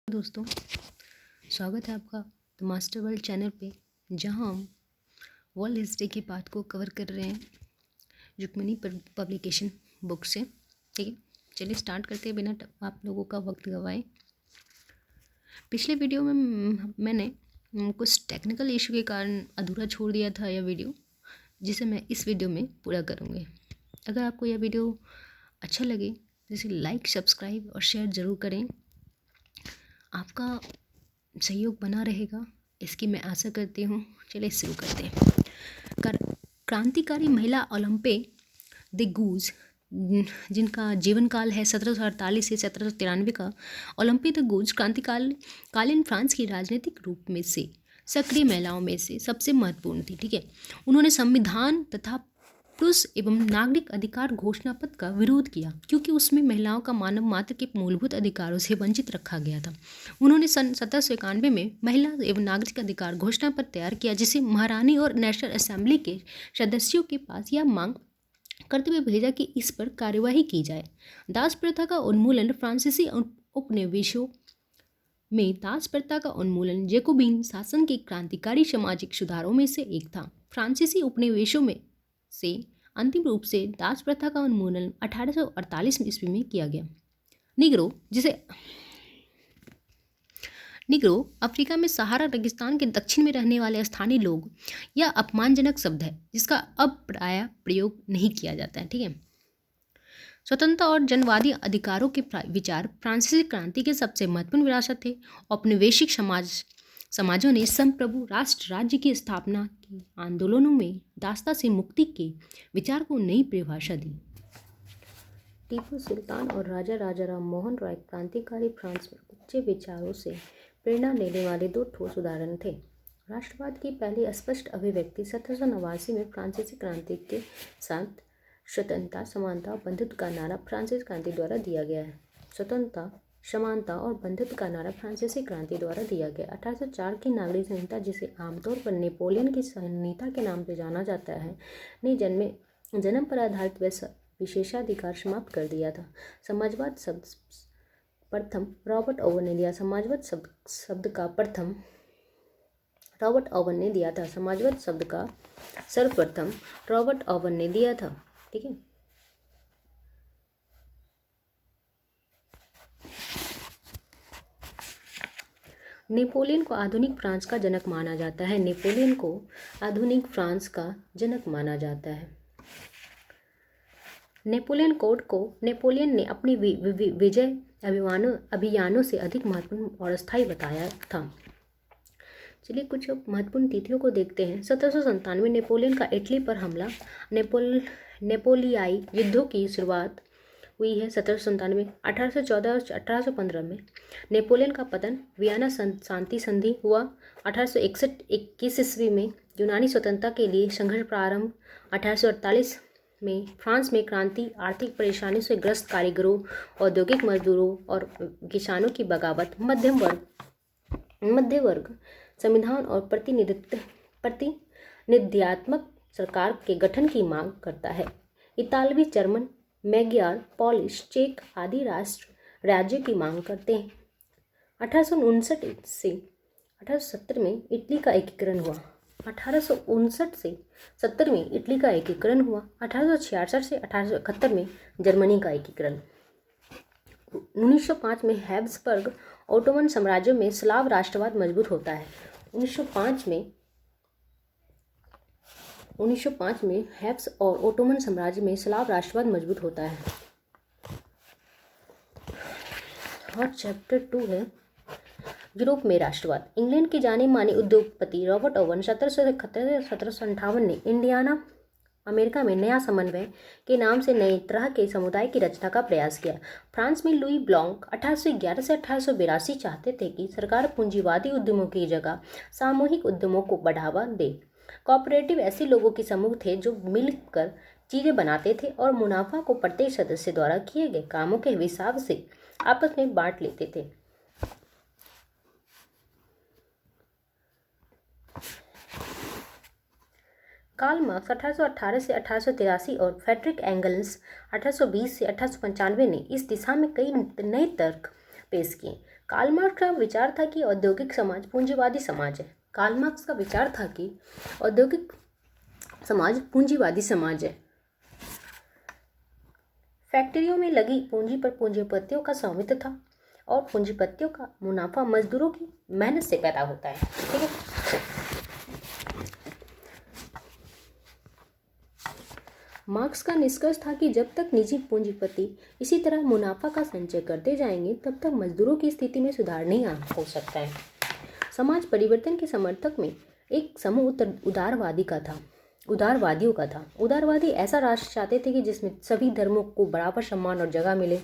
दोस्तों, स्वागत है आपका द मास्टर वर्ल्ड चैनल पे, जहां हम वर्ल्ड हिस्ट्री के पार्ट को कवर कर रहे हैं रुक्मिणी पब्लिकेशन बुक से। ठीक है, चलिए स्टार्ट करते हैं बिना आप लोगों का वक्त गवाए। पिछले वीडियो में मैंने कुछ टेक्निकल इशू के कारण अधूरा छोड़ दिया था यह वीडियो, जिसे मैं इस वीडियो में पूरा करूँगी। अगर आपको यह वीडियो अच्छा लगे जैसे लाइक, सब्सक्राइब और शेयर ज़रूर करें। आपका सहयोग बना रहेगा, इसकी मैं आशा करती हूँ। चलिए शुरू करते हैं। क्रांतिकारी महिला ओलंपे द गूज, जिनका जीवन काल है 1748 से 1793 का, ओलंपे द गूज क्रांतिकालीन फ्रांस की राजनीतिक रूप में से सक्रिय महिलाओं में से सबसे महत्वपूर्ण थी। ठीक है, उन्होंने संविधान तथा पुरुष एवं नागरिक अधिकार घोषणा पत्र का विरोध किया, क्योंकि उसमें महिलाओं का मानव मात्र के मूलभूत अधिकारों से वंचित रखा गया था। उन्होंने सन 1791 में महिला एवं नागरिक अधिकार घोषणा पत्र तैयार किया, जिसे महारानी और नेशनल असेंबली के सदस्यों के पास यह मांग करते हुए भेजा कि इस पर कार्यवाही की जाए। दास प्रथा का उन्मूलन फ्रांसीसी उपनिवेशों में दास प्रथा का उन्मूलन जैकोबिन शासन के क्रांतिकारी सामाजिक सुधारों में से एक था। फ्रांसीसी उपनिवेशों में से अंतिम रूप से दास प्रथा का उन्मूलन 1848 ईस्वी में किया गया। निग्रो अफ्रीका में सहारा रेगिस्तान के दक्षिण में रहने वाले स्थानीय लोग, यह अपमानजनक शब्द है जिसका अब प्रायः प्रयोग नहीं किया जाता है। ठीक है, स्वतंत्रता और जनवादी अधिकारों के विचार फ्रांसीसी क्रांति के सबसे महत्वपूर्ण विरासत थे। औपनिवेशिक समाजों ने संप्रभु राष्ट्र राज्य की स्थापना के आंदोलनों में दासता से मुक्ति के विचार को नई परिभाषा दी। टीपू सुल्तान और राजा राजाराम मोहन राय क्रांतिकारी फ्रांस में उच्च विचारों से प्रेरणा लेने वाले दो ठोस उदाहरण थे। राष्ट्रवाद की पहली स्पष्ट अभिव्यक्ति 1789 में फ्रांसीसी क्रांति के साथ स्वतंत्रता, समानता और बंधुत्व का नारा फ्रांसीसी क्रांति द्वारा दिया गया है। स्वतंत्रता, समानता और बंधुत्व का नारा फ्रांसीसी क्रांति द्वारा दिया गया। 1804 की नागरिक संहिता, जिसे आमतौर पर नेपोलियन की संहिता के नाम से जाना जाता है, ने जन्म पर आधारित विशेषाधिकार समाप्त कर दिया था। समाजवाद शब्द प्रथम रॉबर्ट ओवन ने दिया। समाजवाद शब्द का प्रथम रॉबर्ट ओवन ने दिया था। समाजवाद शब्द का सर्वप्रथम रॉबर्ट ओवन ने दिया था। ठीक है, नेपोलियन को आधुनिक फ्रांस का जनक माना जाता है। नेपोलियन को आधुनिक फ्रांस का जनक माना जाता है। नेपोलियन कोड को नेपोलियन ने अपनी विजय अभियानों से अधिक महत्वपूर्ण और स्थायी बताया था। चलिए कुछ महत्वपूर्ण तिथियों को देखते हैं। 1797 नेपोलियन का इटली पर हमला। नेपोलियाई युद्धों की शुरुआत हुई है 1797। 1814 और 1815 में नेपोलियन का पतन। वियना शांति संधि हुआ। 1861 ईस्वी में यूनानी स्वतंत्रता के लिए संघर्ष प्रारंभ। 1848 में फ्रांस में क्रांति। आर्थिक परेशानी से ग्रस्त कारीगरों, औद्योगिक मजदूरों और किसानों की बगावत। मध्य वर्ग संविधान और प्रतिनिधित्वात्मक सरकार के गठन की मांग करता है। इतालवी, जर्मन, मैग्यार, पोलिश, चेक आदि राज्यों की मांग करते हैं। 1859 से 1870 में इटली का एकीकरण हुआ। 1859 से 70 में इटली का एकीकरण हुआ। 1866 से 1871 में जर्मनी का एकीकरण। 1905 में हैब्सबर्ग ओटोमन साम्राज्य में स्लाव राष्ट्रवाद मजबूत होता है। 1905 में हैब्स और ओटोमन साम्राज्य में स्लाव राष्ट्रवाद मजबूत होता है। और चैप्टर 2 है यूरोप में राष्ट्रवाद। इंग्लैंड के जाने माने उद्योगपति रॉबर्ट ओवन 1771 से 1758 ने इंडियाना अमेरिका में नया समन्वय के नाम से नए तरह के समुदाय की रचना का प्रयास किया। फ्रांस में लुई ब्लॉन्क 1811 से 1882 चाहते थे कि सरकार पूंजीवादी उद्यमों की जगह सामूहिक उद्यमों को बढ़ावा दे। कोऑपरेटिव ऐसे लोगों के समूह थे जो मिलकर चीजें बनाते थे और मुनाफा को प्रत्येक सदस्य द्वारा किए गए कामों के हिसाब से आपस में बांट लेते थे। कार्ल मार्क्स 1818 से 1883 और फ्रेडरिक एंगल्स 1820 से 1895 ने इस दिशा में कई नए तर्क पेश किए। कार्ल मार्क्स का विचार था कि औद्योगिक समाज पूंजीवादी समाज है। कार्ल मार्क्स का विचार था कि औद्योगिक समाज पूंजीवादी समाज है। फैक्ट्रियों में लगी पूंजी पर पूंजीपतियों का स्वामित्व था और पूंजीपतियों का मुनाफा मजदूरों की मेहनत से पैदा होता है। ठीक है। मार्क्स का निष्कर्ष था कि जब तक निजी पूंजीपति इसी तरह मुनाफा का संचय करते जाएंगे तब तक मजदूरों की स्थिति में सुधार नहीं हो सकता है। समाज परिवर्तन के समर्थक में एक समूह उदारवादियों का था। उदारवादी ऐसा राष्ट्र चाहते थे कि जिसमें सभी धर्मों को बराबर सम्मान और जगह मिले।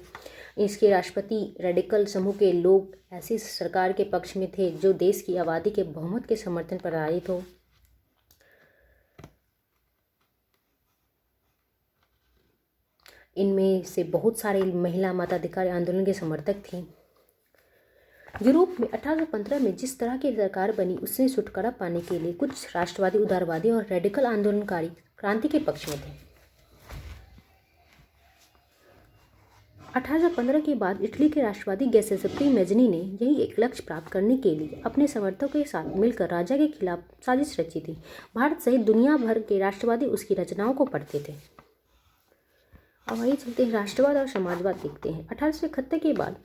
इसके राष्ट्रपति रेडिकल समूह के लोग ऐसी सरकार के पक्ष में थे जो देश की आबादी के बहुमत के समर्थन पर आधारित हो। इनमें से बहुत सारे महिला मताधिकार आंदोलन के समर्थक थी। यूरोप में 1815 में जिस तरह की सरकार बनी उससे छुटकारा पाने के लिए कुछ राष्ट्रवादी, उदारवादी और रेडिकल आंदोलनकारी क्रांति के पक्ष में थे। 1815 के बाद इटली के राष्ट्रवादी गैसेप्पी मैज़नी ने यही एक लक्ष्य प्राप्त करने के लिए अपने समर्थकों के साथ मिलकर राजा के खिलाफ साजिश रची थी। भारत सहित दुनिया भर के राष्ट्रवादी उसकी रचनाओं को पढ़ते थे। अब वही चलते हैं राष्ट्रवाद और समाजवाद देखते हैं। 1871 के बाद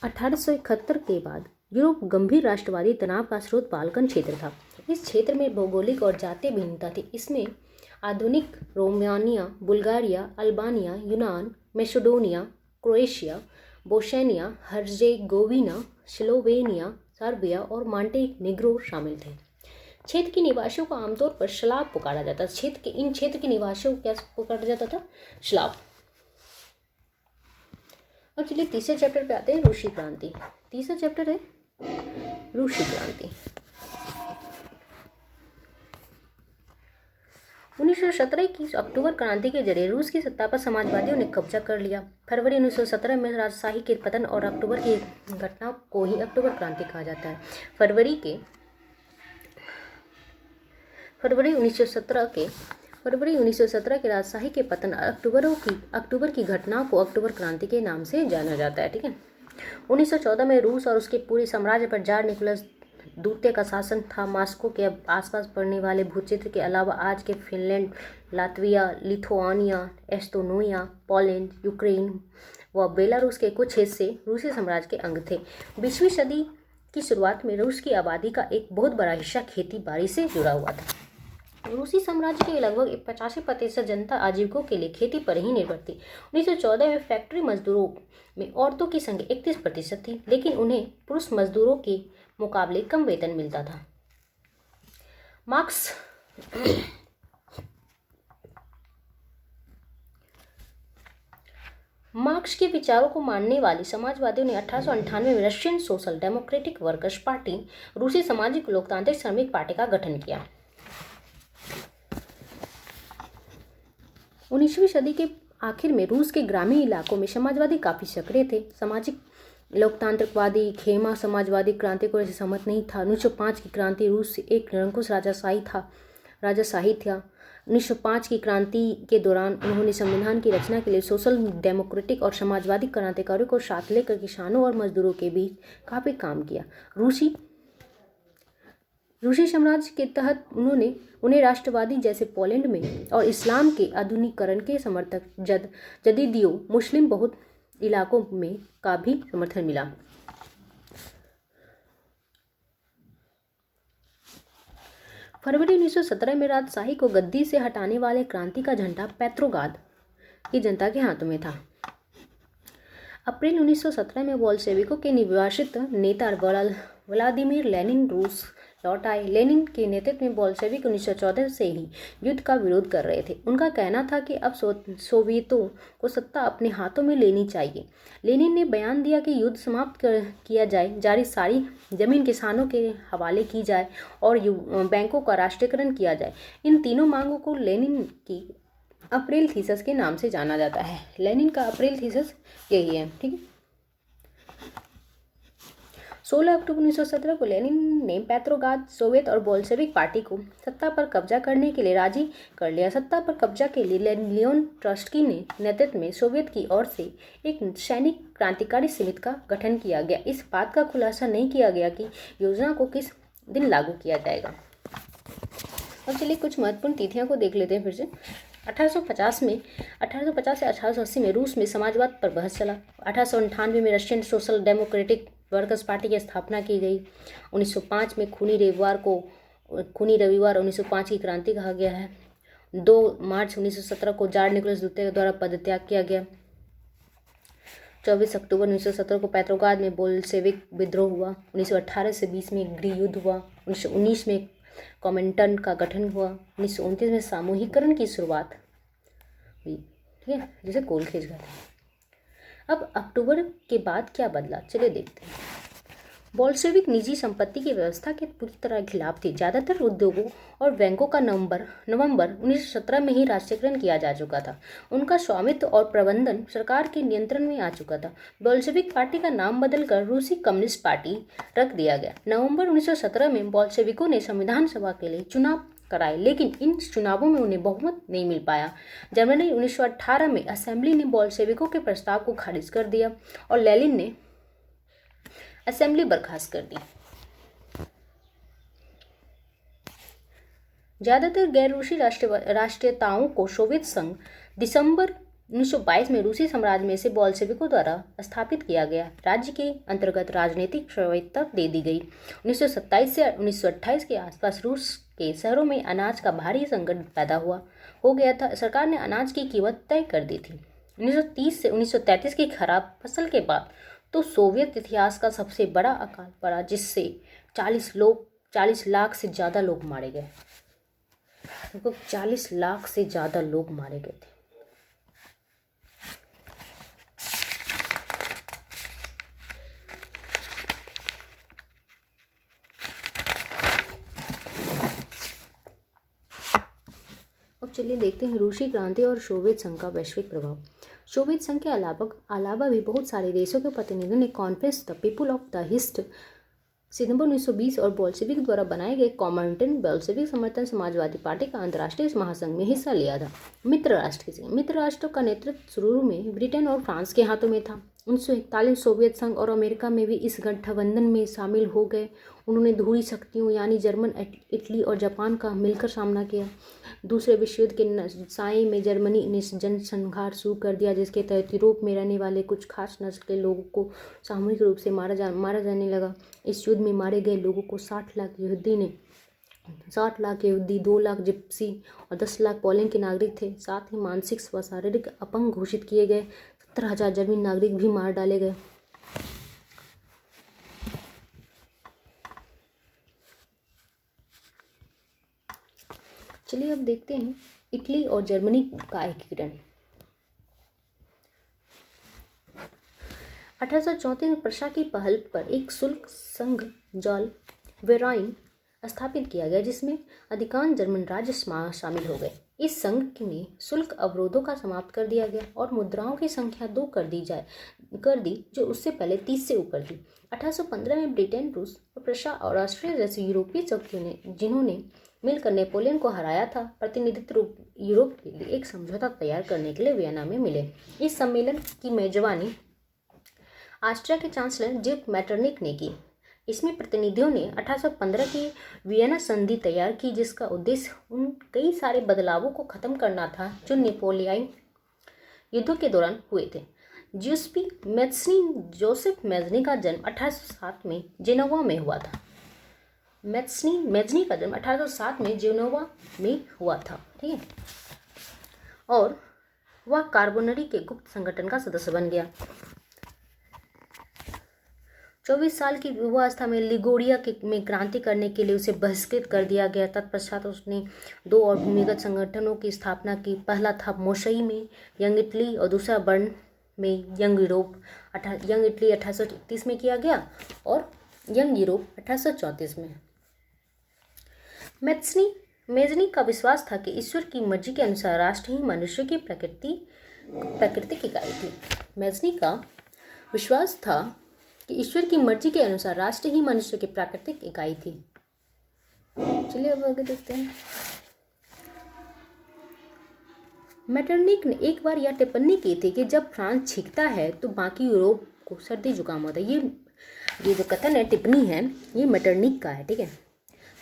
1871 के बाद यूरोप गंभीर राष्ट्रवादी तनाव का स्रोत बाल्कन क्षेत्र था। इस क्षेत्र में भौगोलिक और जातीय भिन्नता थी। इसमें आधुनिक रोमानिया, बुल्गारिया, अल्बानिया, यूनान, Macedonia, Croatia, Bosnia, Herzegovina, Slovenia, Serbia और मॉन्टेनेग्रो शामिल थे। क्षेत्र के निवासियों को आमतौर पर स्लाव पुकारा जाता था। इन क्षेत्र के निवासियों को क्या पुकारा जाता था? स्लाव। अब चलिए तीसरे चैप्टर पे आते हैं, रूसी क्रांति। तीसरा चैप्टर है रूसी क्रांति। 1917 की अक्टूबर क्रांति के जरिए रूस की सत्ता पर समाजवादियों ने कब्जा कर लिया। फरवरी 1917 में राजशाही के पतन और अक्टूबर की घटना को ही अक्टूबर क्रांति कहा जाता है। फरवरी 1917 के राजशाही के पतन अक्टूबर की घटना को अक्टूबर क्रांति के नाम से जाना जाता है। ठीक है। 1914 में रूस और उसके पूरे साम्राज्य पर जार निकोलस द्वितीय का शासन था। मॉस्को के आसपास पड़ने वाले भूक्षेत्र के अलावा आज के Finland, Latvia, Lithuania, Estonia, Poland, Ukraine व बेलारूस के कुछ हिस्से रूसी साम्राज्य के अंग थे। 20वीं सदी की शुरुआत में रूस की आबादी का एक बहुत बड़ा हिस्सा खेती बाड़ी से जुड़ा हुआ था। रूसी साम्राज्य के लगभग 85% जनता आजीविकों के लिए खेती पर ही निर्भर थी। 1914 में फैक्ट्री मजदूरों में औरतों की संख्या 31% थी, लेकिन उन्हें पुरुष मजदूरों के मुकाबले कम वेतन मिलता था। मार्क्स के विचारों को मानने वाली समाजवादियों ने 1898 में Russian social democratic workers party, रूसी सामाजिक लोकतांत्रिक श्रमिक पार्टी का गठन किया। 19वीं सदी के आखिर में रूस के ग्रामीण इलाकों में समाजवादी काफ़ी सक्रिय थे। सामाजिक लोकतांत्रिकवादी खेमा समाजवादी क्रांति को सहमत नहीं था। 1905 की क्रांति रूस से एक निरंकुश राजाशाही था। 1905 की क्रांति के दौरान उन्होंने संविधान की रचना के लिए सोशल डेमोक्रेटिक और समाजवादी क्रांतिकारियों को साथ लेकर किसानों और मजदूरों के बीच काफ़ी काम किया। रूसी साम्राज्य के तहत उन्हें राष्ट्रवादी जैसे पोलैंड में और इस्लाम के आधुनिकीकरण के समर्थक जदीदियों मुस्लिम बहुत इलाकों में का भी समर्थन मिला। फरवरी 1917 में राजशाही को गद्दी से हटाने वाले क्रांति का झंडा पेट्रोग्राद की जनता के हाथों में था। अप्रैल 1917 में बोल्शेविकों के निर्वासित नेता व्लादिमीर लेनिन रूस लौट आए। लेनिन के नेतृत्व में बोल्शेविक 1914 से ही युद्ध का विरोध कर रहे थे। उनका कहना था कि अब सोवियतों को सत्ता अपने हाथों में लेनी चाहिए। लेनिन ने बयान दिया कि युद्ध समाप्त किया जाए, जारी सारी जमीन किसानों के हवाले की जाए और बैंकों का राष्ट्रीयकरण किया जाए। इन तीनों मांगों को लेनिन की अप्रैल थीसिस के नाम से जाना जाता है। लेनिन का अप्रैल थीसिस यही है। ठीक है। 16 अक्टूबर 1917 को लेनिन ने पेट्रोग्राद सोवियत और बोल्शेविक पार्टी को सत्ता पर कब्जा करने के लिए राजी कर लिया। सत्ता पर कब्जा के लिए लियोन ट्रोत्स्की ने नेतृत्व में सोवियत की ओर से एक सैनिक क्रांतिकारी समिति का गठन किया गया। इस बात का खुलासा नहीं किया गया कि योजना को किस दिन लागू किया जाएगा। अब चलिए कुछ महत्वपूर्ण तिथियां को देख लेते हैं फिर से। 1850 से 1880 में रूस में समाजवाद पर बहस चला। 1898 में Russian social democratic workers party की स्थापना की गई। 1905 में खूनी रविवार 1905 की क्रांति कहा गया है। 2 मार्च 1917 को जार निकोलस द्वितीय द्वारा पदत्याग किया गया। 24 अक्टूबर 1917 को पेट्रोग्राद में बोल्शेविक विद्रोह हुआ। 1918 से 20 में गृह युद्ध हुआ। 1919 में कॉमिंटर्न का गठन हुआ। 1929 में सामूहिकरण की शुरुआत हुई, ठीक है, जिसे कोलखेज कहते हैं। अब अक्टूबर के बाद क्या बदला, चलिए देखते हैं। बोल्शेविक निजी संपत्ति की व्यवस्था के पूरी तरह खिलाफ थे। ज़्यादातर उद्योगों और बैंकों का नवंबर 1917 में ही राष्ट्रीयकरण किया जा चुका था। उनका स्वामित्व और प्रबंधन सरकार के नियंत्रण में आ चुका था। बोल्शेविक पार्टी का नाम बदलकर रूसी कम्युनिस्ट पार्टी रख दिया गया। नवंबर 1917 में बोल्शेविकों ने संविधान सभा के लिए चुनाव कराए, लेकिन इन चुनावों में उन्हें बहुमत नहीं मिल पाया। जनवरी 1918 में असेंबली ने बोल्शेविकों के प्रस्ताव को खारिज कर दिया और लेनिन ने असेंबली बर्खास्त कर दी। ज्यादातर गैर रूसी राष्ट्रीयताओं को सोवियत संघ दिसंबर 1922 में रूसी साम्राज्य में से बोल्शेविकों द्वारा स्थापित किया गया। राज्य के अंतर्गत राजनीतिक स्वायत्तता दे दी गई। 1927 से 1928 के आसपास रूस के शहरों में अनाज का भारी संकट पैदा हो गया था। सरकार ने अनाज की कीमत तय कर दी थी। 1930 से 1933 की खराब फसल के बाद तो सोवियत इतिहास का सबसे बड़ा अकाल पड़ा, जिससे 40 लाख से ज़्यादा लोग मारे गए। 40 लाख से ज़्यादा लोग मारे गए थे। अब चलिए देखते हैं रूसी क्रांति और सोवियत संघ का वैश्विक प्रभाव। सोवियत संघ के अलावा भी बहुत सारे देशों के प्रतिनिधियों ने conference the people of the East सितंबर 1920 और बोल्शेविक द्वारा बनाए गए कॉमिंटर्न बोल्शेविक समर्थन समाजवादी पार्टी का अंतर्राष्ट्रीय महासंघ में हिस्सा लिया था। मित्र राष्ट्रों का नेतृत्व शुरू में ब्रिटेन और फ्रांस के हाथों में था। 1941 सोवियत संघ और अमेरिका में भी इस गठबंधन में शामिल हो गए। उन्होंने धुरी शक्तियों यानी जर्मन, इटली और जापान का मिलकर सामना किया। दूसरे विश्व युद्ध के साय में जर्मनी ने जनसंहार शुरू कर दिया, जिसके तहत यूरोप में रहने वाले कुछ खास नस्ल के लोगों को सामूहिक रूप से मारा जाने लगा। इस युद्ध में मारे गए लोगों को 60 लाख यहूदी, 2 लाख जिप्सी और 10 लाख पोलैंड के नागरिक थे। साथ ही मानसिक व शारीरिक अपंग घोषित किए गए 70,000 जर्मन नागरिक भी मार डाले गए। चलिए अब देखते हैं इटली और जर्मनी का एकीकरण। 1834 में प्रशा की पहल पर एक शुल्क संघ जॉल वेराइन स्थापित किया गया, जिसमें अधिकांश जर्मन राज्य शामिल हो गए। इस संघ में शुल्क अवरोधों का समाप्त कर दिया गया और मुद्राओं की संख्या 2 कर दी जो उससे पहले 30 से ऊपर थी। 1815 में ब्रिटेन, रूस और प्रशा और ऑस्ट्रिया जैसी यूरोपीय शक्तियों ने, जिन्होंने मिलकर नेपोलियन को हराया था, प्रतिनिधित्व यूरोप के लिए एक समझौता तैयार करने के लिए वियना में मिले। इस सम्मेलन की मेजबानी ऑस्ट्रिया के चांसलर जिप मेटरनिक ने की। इसमें प्रतिनिधियों ने 1815 की वियना संधि तैयार की, जिसका उद्देश्य उन कई सारे बदलावों को खत्म करना था जो नेपोलियन युद्धों के दौरान हुए थे। जोसेफ मेज़नी का जन्म 1807 में जेनोवा में हुआ था। मेज़नी का जन्म 1807 में जेनोवा में हुआ था, ठीक है, और वह कार्बोनरी के गुप्त संगठन का सदस्य बन गया। 24 साल की युवावस्था में लिगोरिया में क्रांति करने के लिए उसे बहिष्कृत कर दिया गया। तत्पश्चात उसने 2 और भूमिगत संगठनों की स्थापना की। पहला था मोशई में यंग इटली और दूसरा बर्न में यंग यूरोप। यंग इटली 1831 में किया गया और यंग यूरोप 1834 में। मेज़नी का विश्वास था कि ईश्वर की मर्जी के अनुसार राष्ट्र ही मनुष्य की प्राकृतिक इकाई थी। मेज़नी का विश्वास था कि ईश्वर की मर्जी के अनुसार राष्ट्र ही मनुष्य की प्राकृतिक इकाई थी। चलिए अब आगे देखते हैं। मेटरनिक ने एक बार यह टिप्पणी की थी कि जब फ्रांस छींकता है तो बाकी यूरोप को सर्दी जुकाम होता है। ये जो कथन है, टिप्पणी है, ये मेटरनिक का है, ठीक है,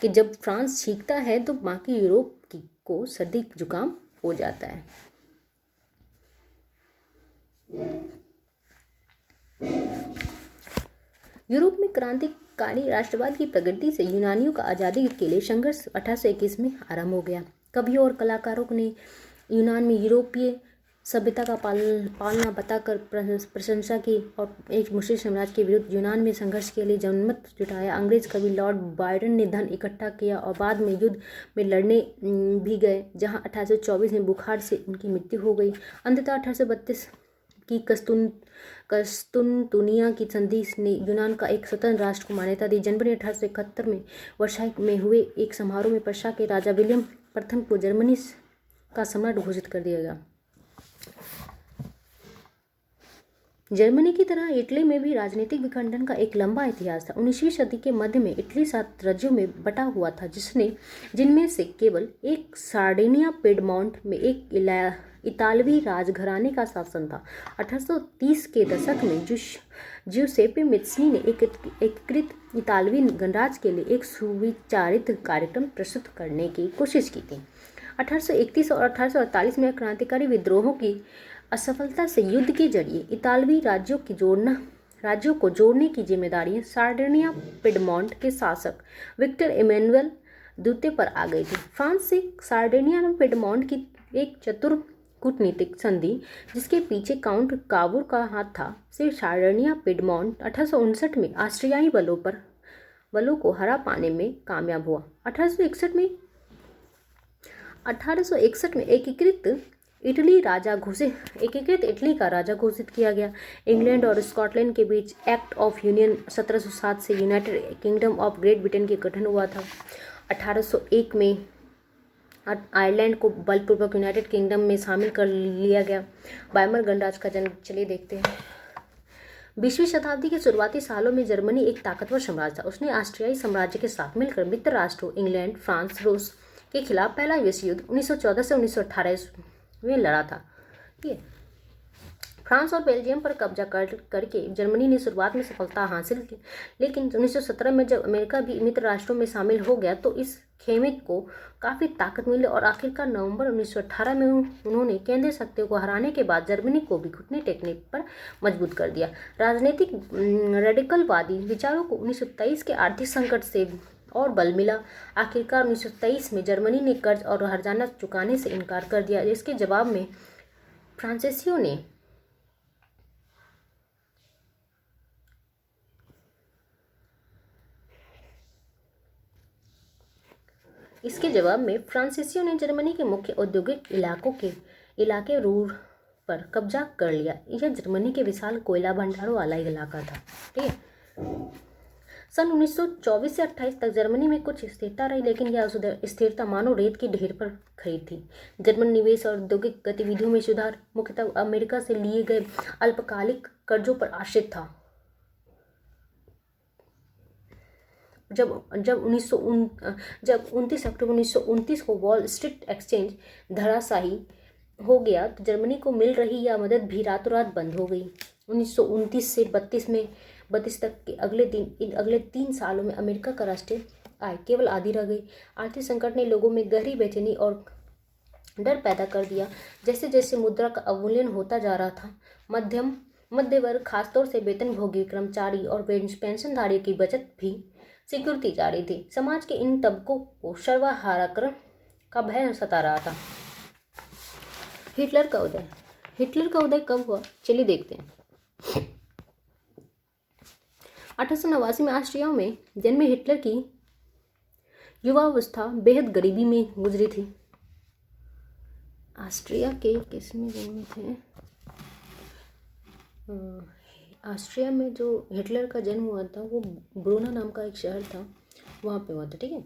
कि जब फ्रांस छींकता है तो बाकी यूरोप को सर्दी जुकाम हो जाता है। यूरोप में क्रांतिकारी राष्ट्रवाद की प्रगति से यूनानियों का आज़ादी के लिए संघर्ष 1821 में आरंभ हो गया। कवियों और कलाकारों ने यूनान में यूरोपीय सभ्यता का पालना बताकर प्रशंसा की और एक मुस्लिम साम्राज्य के विरुद्ध यूनान में संघर्ष के लिए जनमत जुटाया। अंग्रेज कवि लॉर्ड बायरन ने धन इकट्ठा किया और बाद में युद्ध में लड़ने भी गए, जहां 1824 में बुखार से उनकी मृत्यु हो गई। अंततः 1832 की कस्तुनतुनिया की संधि ने यूनान का एक स्वतंत्र राष्ट्र को मान्यता दी। जनवरी 1871 में वर्साई में हुए एक समारोह में प्रशा के राजा विलियम प्रथम को जर्मनी का सम्राट घोषित कर दिया गया। जर्मनी की तरह इटली में भी राजनीतिक विखंडन का एक लंबा इतिहास था। 19वीं सदी के मध्य में इटली 7 राज्यों में बटा हुआ था, जिनमें से केवल एक सार्डिनिया पिडमॉन्ट में एक इतालवी राजघराने का शासन था। 1830 के दशक में ज्यूसेप्पे मैज़्ज़नी ने एकीकृत इतालवी गणराज्य के लिए एक सुविचारित कार्यक्रम प्रस्तुत करने की कोशिश की थी। 1831 और 1848 में क्रांतिकारी विद्रोहों की असफलता से युद्ध के जरिए इतालवी राज्यों को जोड़ने की जिम्मेदारी सार्डिनिया पिडमॉन्ट के शासक विक्टर इमैनुएल द्वितीय पर आ गई थी। फ्रांस से सार्डिनिया पिडमॉन्ट की एक चतुर कूटनीतिक संधि, जिसके पीछे काउंट काबूर का हाथ था, से सार्डिनिया पिडमॉन्ट 1859 में ऑस्ट्रियाई बलों को हरा पाने में कामयाब हुआ। 1861 में एकीकृत इटली का राजा घोषित किया गया। इंग्लैंड और स्कॉटलैंड के बीच एक्ट ऑफ यूनियन 1707 से United kingdom of great Britain के गठन हुआ था। 1801 में आयरलैंड को बलपूर्वक यूनाइटेड किंगडम में शामिल कर लिया गया। वाइमर गणराज्य का जन्म चलिए देखते हैं। 20वीं शताब्दी के शुरुआती सालों में जर्मनी एक ताकतवर साम्राज्य था। उसने ऑस्ट्रियाई साम्राज्य के साथ मिलकर मित्र राष्ट्रों इंग्लैंड, फ्रांस, रूस के खिलाफ पहला विश्व युद्ध 1914 से 1918 में लड़ा था। ठीक है, फ्रांस और बेल्जियम पर कब्जा करके जर्मनी ने शुरुआत में सफलता हासिल की, लेकिन 1917 में जब अमेरिका भी मित्र राष्ट्रों में शामिल हो गया तो इस खेमे को काफ़ी ताकत मिली और आखिरकार नवंबर 1918 में उन्होंने केंद्रीय शक्तियों को हराने के बाद जर्मनी को भी घुटने टेकने पर मजबूत कर दिया। राजनीतिक रेडिकलवादी विचारों को 1923 के आर्थिक संकट से और बल मिला। आखिरकार 1923 में जर्मनी ने कर्ज और हर्जाना चुकाने से इनकार कर दिया। इसके जवाब में फ्रांसीसियों ने जर्मनी के मुख्य औद्योगिक इलाके रूर पर कब्जा कर लिया। यह जर्मनी के विशाल कोयला भंडारों वाला इलाका था। ठीक है, सन 1924 से 28 तक जर्मनी में कुछ स्थिरता रही, लेकिन यह स्थिरता मानो रेत की ढेर पर खड़ी थी। जर्मन निवेश और औद्योगिक गतिविधियों में सुधार मुख्यतः अमेरिका से लिए गए अल्पकालिक कर्जों पर आश्रित था। जब 29 अक्टूबर 1929 को वॉल स्ट्रीट एक्सचेंज धराशायी हो गया तो जर्मनी को मिल रही यह मदद भी रातों रात बंद हो गई। 1929 से 32 तक के अगले 3 सालों में अमेरिका का राष्ट्रीय आय केवल आधी रह गई। आर्थिक संकट ने लोगों में गहरी बेचैनी और डर पैदा कर दिया। जैसे जैसे मुद्रा का अवमूल्यन होता जा रहा था, मध्य वर्ग, खासतौर से वेतनभोगी कर्मचारी और पेंशनधारियों की बचत भी सिकुड़ती जा रही थी। समाज के इन तबकों को सर्वहाराकरण का भय सता रहा था। हिटलर का उदय कब हुआ, चलिए देखते हैं। 1889 में ऑस्ट्रिया में जन्मे हिटलर की युवावस्था बेहद गरीबी में गुजरी थी। ऑस्ट्रिया के किसमें जन्मे थे? ऑस्ट्रिया में जो हिटलर का जन्म हुआ था वो ब्रूना नाम का एक शहर था, वहाँ पे हुआ था। ठीक है,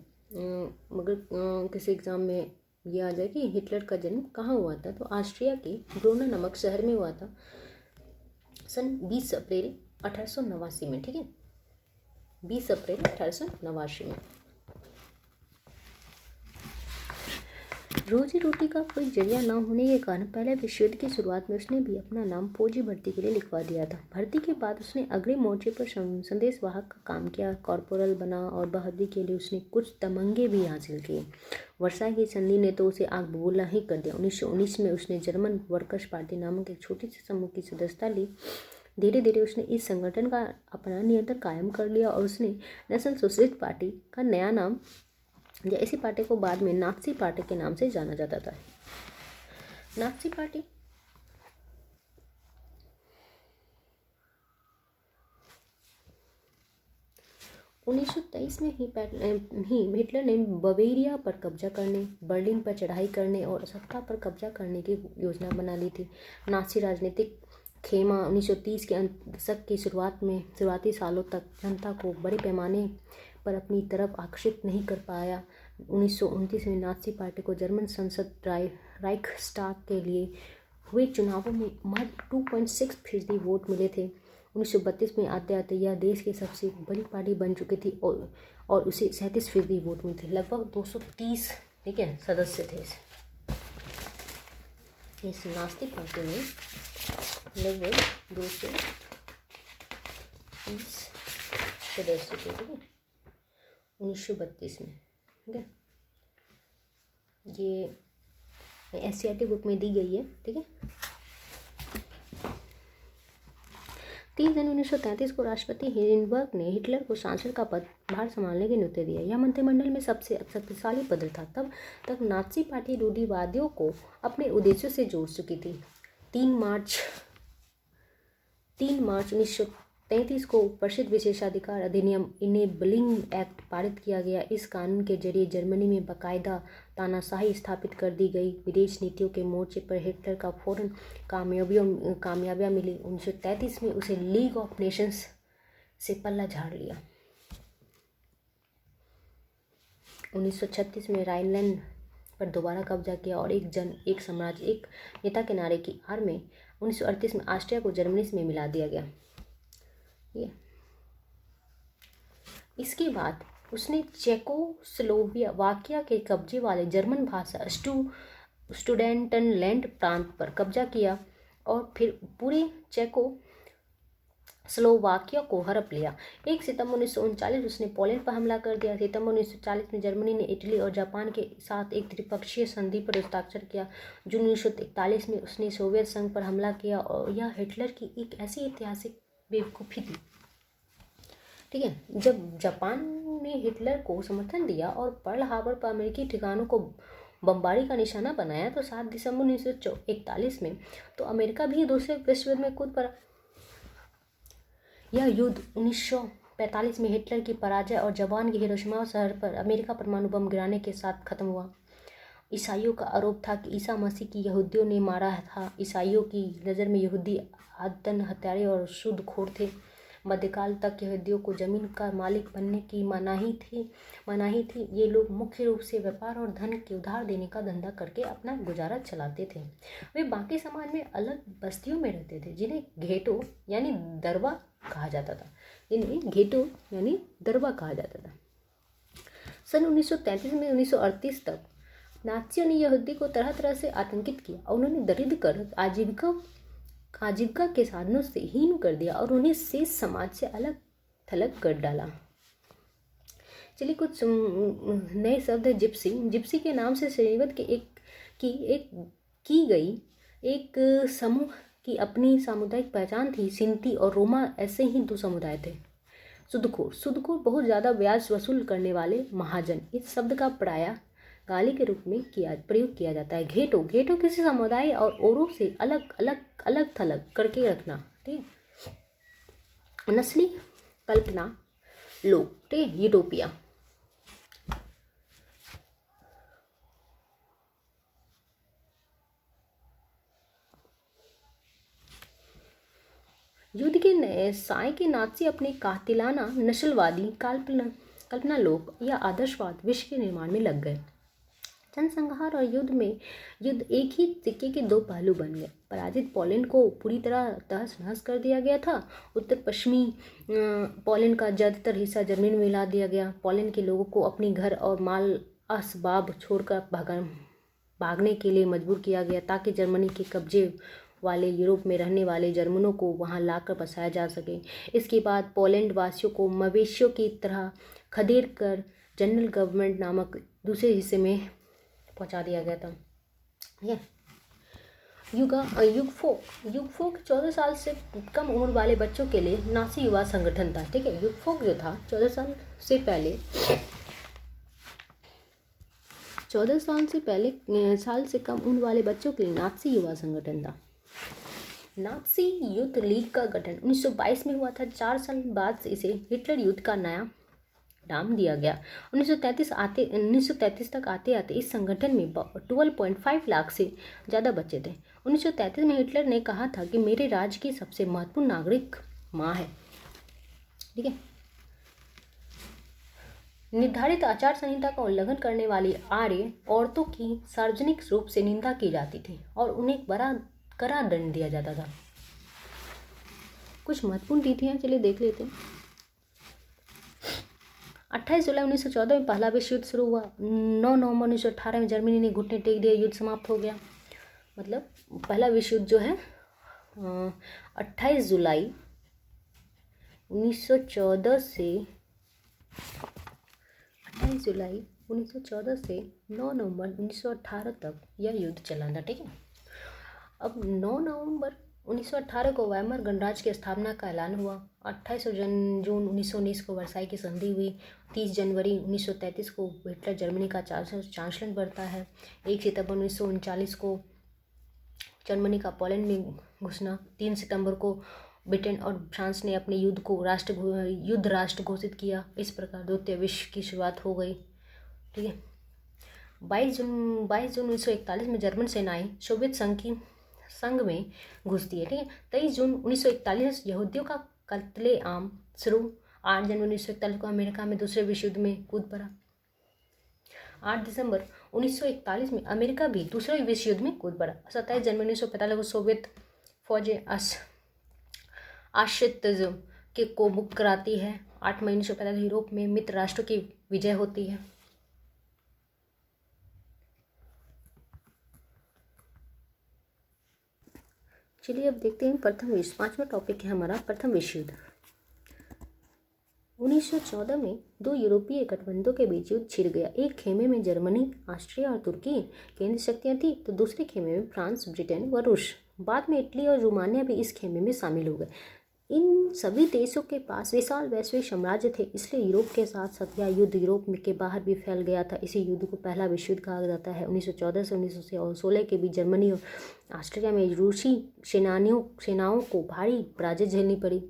मगर किसी एग्ज़ाम में ये आ जाए कि हिटलर का जन्म कहाँ हुआ था, तो ऑस्ट्रिया के ब्रूना नामक शहर में हुआ था सन 20 अप्रैल 1889 में, ठीक है, 20 अप्रैल 1889 में। रोजी रोटी का कोई जरिया न होने के कारण पहले विश्व युद्ध की शुरुआत में उसने भी अपना नाम फौजी भर्ती के लिए लिखवा दिया था। भर्ती के बाद उसने अग्रिम मोर्चे पर संदेश वाहक का काम किया, कॉर्पोरल बना और बहादुरी के लिए उसने कुछ तमंगे भी हासिल किए। वर्साई की संधि ने तो उसे आग बबूला ही कर दिया। 1919 में उसने जर्मन वर्कर्स पार्टी नामक एक छोटी सी समूह की सदस्यता ली। धीरे धीरे उसने इस संगठन का अपना नियंत्रण कायम कर लिया और उसने नेशनल सोशलिस्ट पार्टी का नया नाम, या इसी पार्टी को बाद में नात्सी पार्टी के नाम से जाना जाता था। नात्सी पार्टी 1923 में ही हिटलर ने बवेरिया पर कब्जा करने, बर्लिन पर चढ़ाई करने और सत्ता पर कब्जा करने की योजना बना ली थी। नात्सी राजनीतिक खेमा 1930 के दशक की शुरुआती सालों तक जनता को बड़े पैमाने पर अपनी तरफ आकर्षित नहीं कर पाया। 1929 में नात्सी पार्टी को जर्मन संसद राइखस्टाग के लिए हुए चुनावों में महज 2.6% वोट मिले थे। 1932 में आते आते यह देश की सबसे बड़ी पार्टी बन चुकी थी और उसे 37% वोट मिले थे। लगभग 230, ठीक है, सदस्य थे इस नात्सी पार्टी में, लगभग 230 सदस्य थे, ठीक है, 1932 में, ठीक है। ये एससीईआरटी बुक में दी गई है, ठीक है। 30 जनवरी 1933 को राष्ट्रपति हिंडनबर्ग ने हिटलर को चांसलर का पदभार संभालने की न्योता दिया। यह मंत्रिमंडल में सबसे शक्तिशाली पद था। तब तक नात्सी पार्टी रूढ़िवादियों को अपने उद्देश्यों से जोड़ चुकी थी। 3 मार्च 1933 को प्रसिद्ध विशेषाधिकार अधिनियम इनेबलिंग एक्ट पारित किया गया। इस कानून के जरिए जर्मनी में बाकायदा तानाशाही स्थापित कर दी गई। विदेश नीतियों के मोर्चे पर हिटलर का फौरन कामयाबियाँ मिली। 1933 में उसे लीग ऑफ नेशंस से पल्ला झाड़ लिया। 1936 में राइनलैंड पर दोबारा कब्जा किया और एक साम्राज्य एक नेता के नारे की आड़ में 1938 में ऑस्ट्रिया को जर्मनी में मिला दिया गया। इसके बाद उसने चेकोस्लोवाकिया के कब्जे वाले जर्मन भाषा सुडेटनलैंड प्रांत पर कब्जा किया और फिर पूरे चेकोस्लोवाकिया को हड़प लिया। 1 सितंबर 1939 उसने पोलैंड पर हमला कर दिया। सितंबर 1940 में जर्मनी ने इटली और जापान के साथ एक त्रिपक्षीय संधि पर हस्ताक्षर किया। जून 1941 में उसने सोवियत संघ पर हमला किया और यह हिटलर की एक ऐसी ऐतिहासिक बेवकूफ़ी थी, ठीक है। जब जापान ने हिटलर को समर्थन दिया और पर्ल हार्बर पर अमेरिकी ठिकानों को बमबारी का निशाना बनाया तो 7 दिसंबर 1941 में तो अमेरिका भी दूसरे विश्व युद्ध में कूद पड़ा। यह युद्ध 1945 में हिटलर की पराजय और जापान के हिरोशिमा शहर पर अमेरिका परमाणु बम गिराने के साथ खत्म हुआ। ईसाइयों का आरोप था कि ईसा मसीह की यहूदियों ने मारा था। ईसाइयों की नज़र में यहूदी आदतन हत्यारे और सूदखोर थे। मध्यकाल तक यहूदियों को जमीन का मालिक बनने की मनाही थी। ये लोग मुख्य रूप से व्यापार और धन के उधार देने का धंधा करके अपना गुजारा चलाते थे। वे बाकी समाज में अलग बस्तियों में रहते थे जिन्हें घेटो यानी दरबा कहा जाता था। सन 1933 में 1938 तक नात्सियों ने यहूदी को तरह तरह से आतंकित किया और उन्होंने दरिद्र कर आजीविका के साधनों से हीन कर दिया और उन्हें शेष समाज से अलग थलग कर डाला। चलिए कुछ नए शब्द है। जिप्सी के नाम से श्रेणीबद्ध की गई एक समूह की अपनी सामुदायिक पहचान थी। सिंती और रोमा ऐसे ही 2 समुदाय थे। सुदखोर बहुत ज़्यादा ब्याज वसूल करने वाले महाजन, इस शब्द का प्रायः गाली के रूप में प्रयोग किया जाता है। घेटो किसी समुदाय और औरों से अलग थलग करके रखना, ठीक। नस्ली कल्पना लोग, ठीक, यूटोपिया। युद्ध के साय के नात्सी अपने कातिलाना नस्लवादी कल्पना लोक या आदर्शवाद विश्व के निर्माण में लग गए। जनसंहार और युद्ध एक ही सिक्के के दो पहलू बन गए। पराजित पोलैंड को पूरी तरह तहस नहस कर दिया गया था। उत्तर पश्चिमी पोलैंड का ज़्यादातर हिस्सा जर्मनी में मिला दिया गया। पोलैंड के लोगों को अपनी घर और माल असबाब छोड़कर भागने के लिए मजबूर किया गया ताकि जर्मनी के कब्जे वाले यूरोप में रहने वाले जर्मनों को वहां लाकर बसाया जा सके। इसके बाद पोलैंड वासियों को मवेशियों की तरह खदेड़ कर जनरल गवर्नमेंट नामक दूसरे हिस्से में पहुंचा दिया गया था। युगफोक 14 साल से कम उम्र वाले बच्चों के लिए नासी युवा संगठन था। ठीक है, युगफोक जो था 14 साल से कम उम्र वाले बच्चों के लिए नासी युवा संगठन था। नाजी युद्ध लीग का गठन 1922 में हुआ था। 4 साल बाद इसे हिटलर युद्ध का नया नाम दिया गया। 1933 तक आते आते इस संगठन में 12.5 लाख से ज़्यादा बच्चे थे। 1933 में हिटलर ने कहा था कि मेरे राज्य की सबसे महत्वपूर्ण नागरिक माँ है। ठीक है, निर्धारित आचार संहिता का उल्लंघन करने वाली आर्य औरतों की सार्वजनिक रूप से निंदा की जाती थी और उन्हें बड़ा कड़ा दंड दिया जाता था। कुछ महत्वपूर्ण तिथियां चलिए देख लेते हैं। 28 जुलाई 1914 में पहला विश्व युद्ध शुरू हुआ। 9 नवंबर 1918 में जर्मनी ने घुटने टेक दिया, युद्ध समाप्त हो गया। मतलब पहला विश्व युद्ध जो है 28 जुलाई 1914 से 9 नवंबर 1918 तक यह युद्ध चला था। ठीक है, अब 9 नवंबर 1918 को वाइमर गणराज्य की स्थापना का ऐलान हुआ। 28 जून 1919 को वर्साई की संधि हुई। 30 जनवरी 1933 को हिटलर जर्मनी का चांसलर बनता है। 1 सितंबर 1939 को जर्मनी का पोलैंड में घुसना। 3 सितंबर को ब्रिटेन और फ्रांस ने अपने युद्ध राष्ट्र घोषित किया। इस प्रकार द्वितीय विश्व की शुरुआत हो गई। ठीक है, 22 जून 1941 में जर्मन सेनाएं सोवियत संघ में घुसती है। ठीक है, 23 जून 1941 यहूदियों का कत्लेआम शुरू। 8 जनवरी 1941 को अमेरिका में दूसरे विश्व युद्ध में कूद पड़ा। 8 दिसंबर 1941 में अमेरिका भी दूसरे विश्व युद्ध में कूद पड़ा। 27 जनवरी 1945 को सोवियत फौजें आश्रित को मुक्त कराती है। 8 मई 1945 यूरोप में मित्र राष्ट्रों की विजय होती है। चलिए अब देखते हैं पांचवा टॉपिक है हमारा प्रथम विश्व युद्ध। 1914 में 2 यूरोपीय गठबंधनों के बीच युद्ध छिड़ गया। एक खेमे में जर्मनी, ऑस्ट्रिया और तुर्की केंद्रीय शक्तियां थी, तो दूसरे खेमे में फ्रांस, ब्रिटेन व रूस। बाद में इटली और रोमानिया भी इस खेमे में शामिल हो गए। इन सभी देशों के पास विशाल वैश्विक साम्राज्य थे, इसलिए यूरोप के साथ साथ यह युद्ध यूरोप के बाहर भी फैल गया था। इसी युद्ध को पहला विश्व युद्ध कहा जाता है। 1914 से 1916 के बीच जर्मनी और ऑस्ट्रिया में रूसी सेनाओं को भारी पराजय झेलनी पड़ी।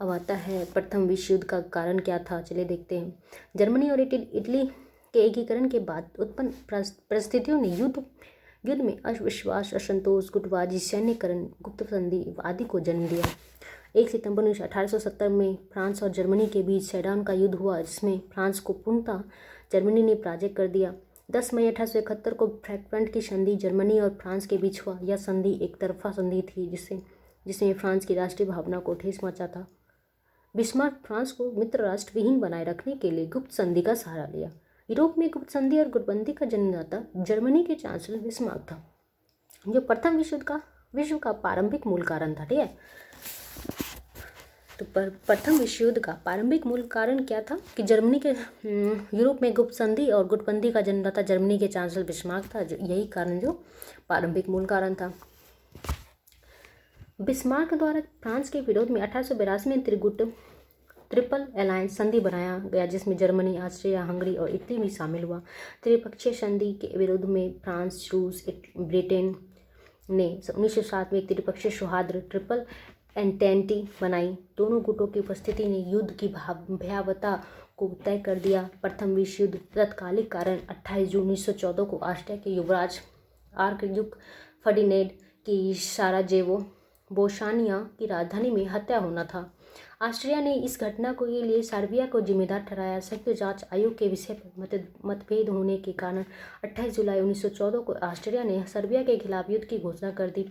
अब आता है प्रथम विश्व युद्ध का कारण क्या था, चलिए देखते हैं। जर्मनी और इटली के एकीकरण के बाद उत्पन्न परिस्थितियों ने युद्ध में अविश्वास, असंतोष, गुटबाजी, सैन्यकरण, गुप्त संधि आदि को जन्म दिया। 1 सितंबर 1870 में फ्रांस और जर्मनी के बीच सेडान का युद्ध हुआ, जिसमें फ्रांस को पूर्णतः जर्मनी ने पराजित कर दिया। 10 मई 1871 को फ्रैंकफर्ट की संधि जर्मनी और फ्रांस के बीच हुआ। यह संधि एक तरफा संधि थी, जिसमें फ्रांस की राष्ट्रीय भावना को ठेस पहुंचा था। बिस्मार्क फ्रांस को मित्र राष्ट्र विहीन बनाए रखने के लिए गुप्त संधि का सहारा लिया। यूरोप में गुप्त संधि और गुटबंदी का जन्मदाता जर्मनी के चांसलर बिस्मार्क था, जो प्रथम विश्व का प्रारंभिक मूल कारण था। ठीक है, तो प्रथम विश्व युद्ध का प्रारंभिक मूल कारण क्या था कि यूरोप में गुप्त संधि और गुटबंदी का जन्मदाता जर्मनी के चांसलर बिस्मार्क था। यही कारण जो प्रारंभिक मूल कारण था। बिस्मार्क द्वारा फ्रांस के विरोध में 1882 में ट्रिपल अलायंस संधि बनाया गया, जिसमें जर्मनी, ऑस्ट्रिया, हंगरी और इटली भी शामिल हुआ। त्रिपक्षीय संधि के विरोध में फ्रांस, रूस, ब्रिटेन ने 1907 में एक त्रिपक्षीय सौहार्द ट्रिपल एंटेंटी बनाई। दोनों गुटों की उपस्थिति ने युद्ध की भयावहता को तय कर दिया। प्रथम विश्व युद्ध तत्कालिक कारण 28 जून 1914 को ऑस्ट्रिया के युवराज आर्कड्यूक फर्डिनेंड की साराजेवो बोस्निया की राजधानी में हत्या होना था। ऑस्ट्रिया ने इस घटना को के लिए सर्बिया को जिम्मेदार ठहराया। संयुक्त जांच आयोग के विषय पर मतभेद होने के कारण 28 जुलाई 1914 को ऑस्ट्रिया ने सर्बिया के खिलाफ युद्ध की घोषणा कर दी।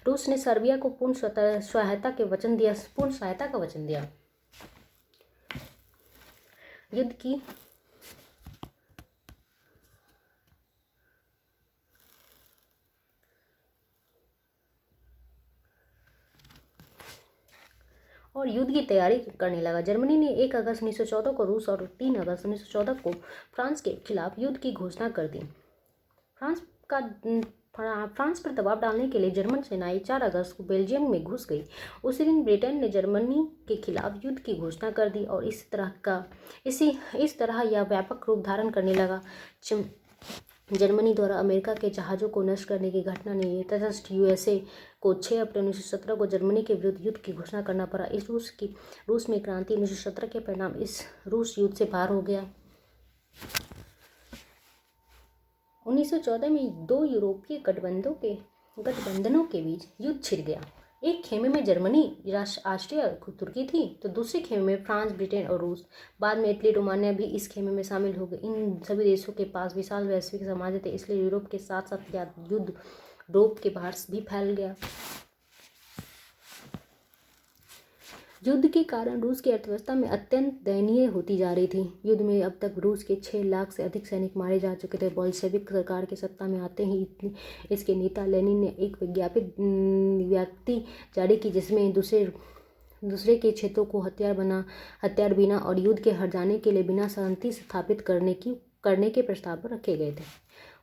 रूस ने सर्बिया को पूर्ण सहायता का वचन दिया। युद्ध की तैयारी करने लगा। जर्मनी ने 1 अगस्त 1914 को रूस और 3 अगस्त 1914 को फ्रांस के खिलाफ युद्ध की घोषणा कर दी। फ्रांस पर दबाव डालने के लिए जर्मन सेनाएं 4 अगस्त को बेल्जियम में घुस गई। उसी दिन ब्रिटेन ने जर्मनी के खिलाफ युद्ध की घोषणा कर दी और इस तरह यह व्यापक रूप धारण करने लगा। जर्मनी द्वारा अमेरिका के जहाज़ों को नष्ट करने की घटना ने तटस्थ यूएसए को 6 अप्रैल 1917 को जर्मनी के विरुद्ध युद्ध की घोषणा करना पड़ा। रूस में क्रांति 1917 के परिणाम इस रूस युद्ध से पार हो गया। 1914 में 2 यूरोपीय गठबंधनों के बीच युद्ध छिड़ गया। एक खेमे में जर्मनी, ऑस्ट्रिया, तुर्की थी, तो दूसरे खेमे में फ्रांस, ब्रिटेन और रूस। बाद में इटली, रोमानिया भी इस खेमे में शामिल हो गए। इन सभी देशों के पास विशाल वैश्विक साम्राज्य थे, इसलिए यूरोप के साथ साथ युद्ध यूरोप के बाहर भी फैल गया। युद्ध के कारण रूस की अर्थव्यवस्था में अत्यंत दयनीय होती जा रही थी। युद्ध में अब तक रूस के 6 लाख से अधिक सैनिक मारे जा चुके थे। बोल्शेविक सरकार के सत्ता में आते ही इसके नेता लेनिन ने एक विज्ञप्ति जारी की, जिसमें दूसरे के क्षेत्रों को हथियार बिना और युद्ध के हट जाने के लिए बिना शांति स्थापित करने के प्रस्ताव पर रखे गए थे।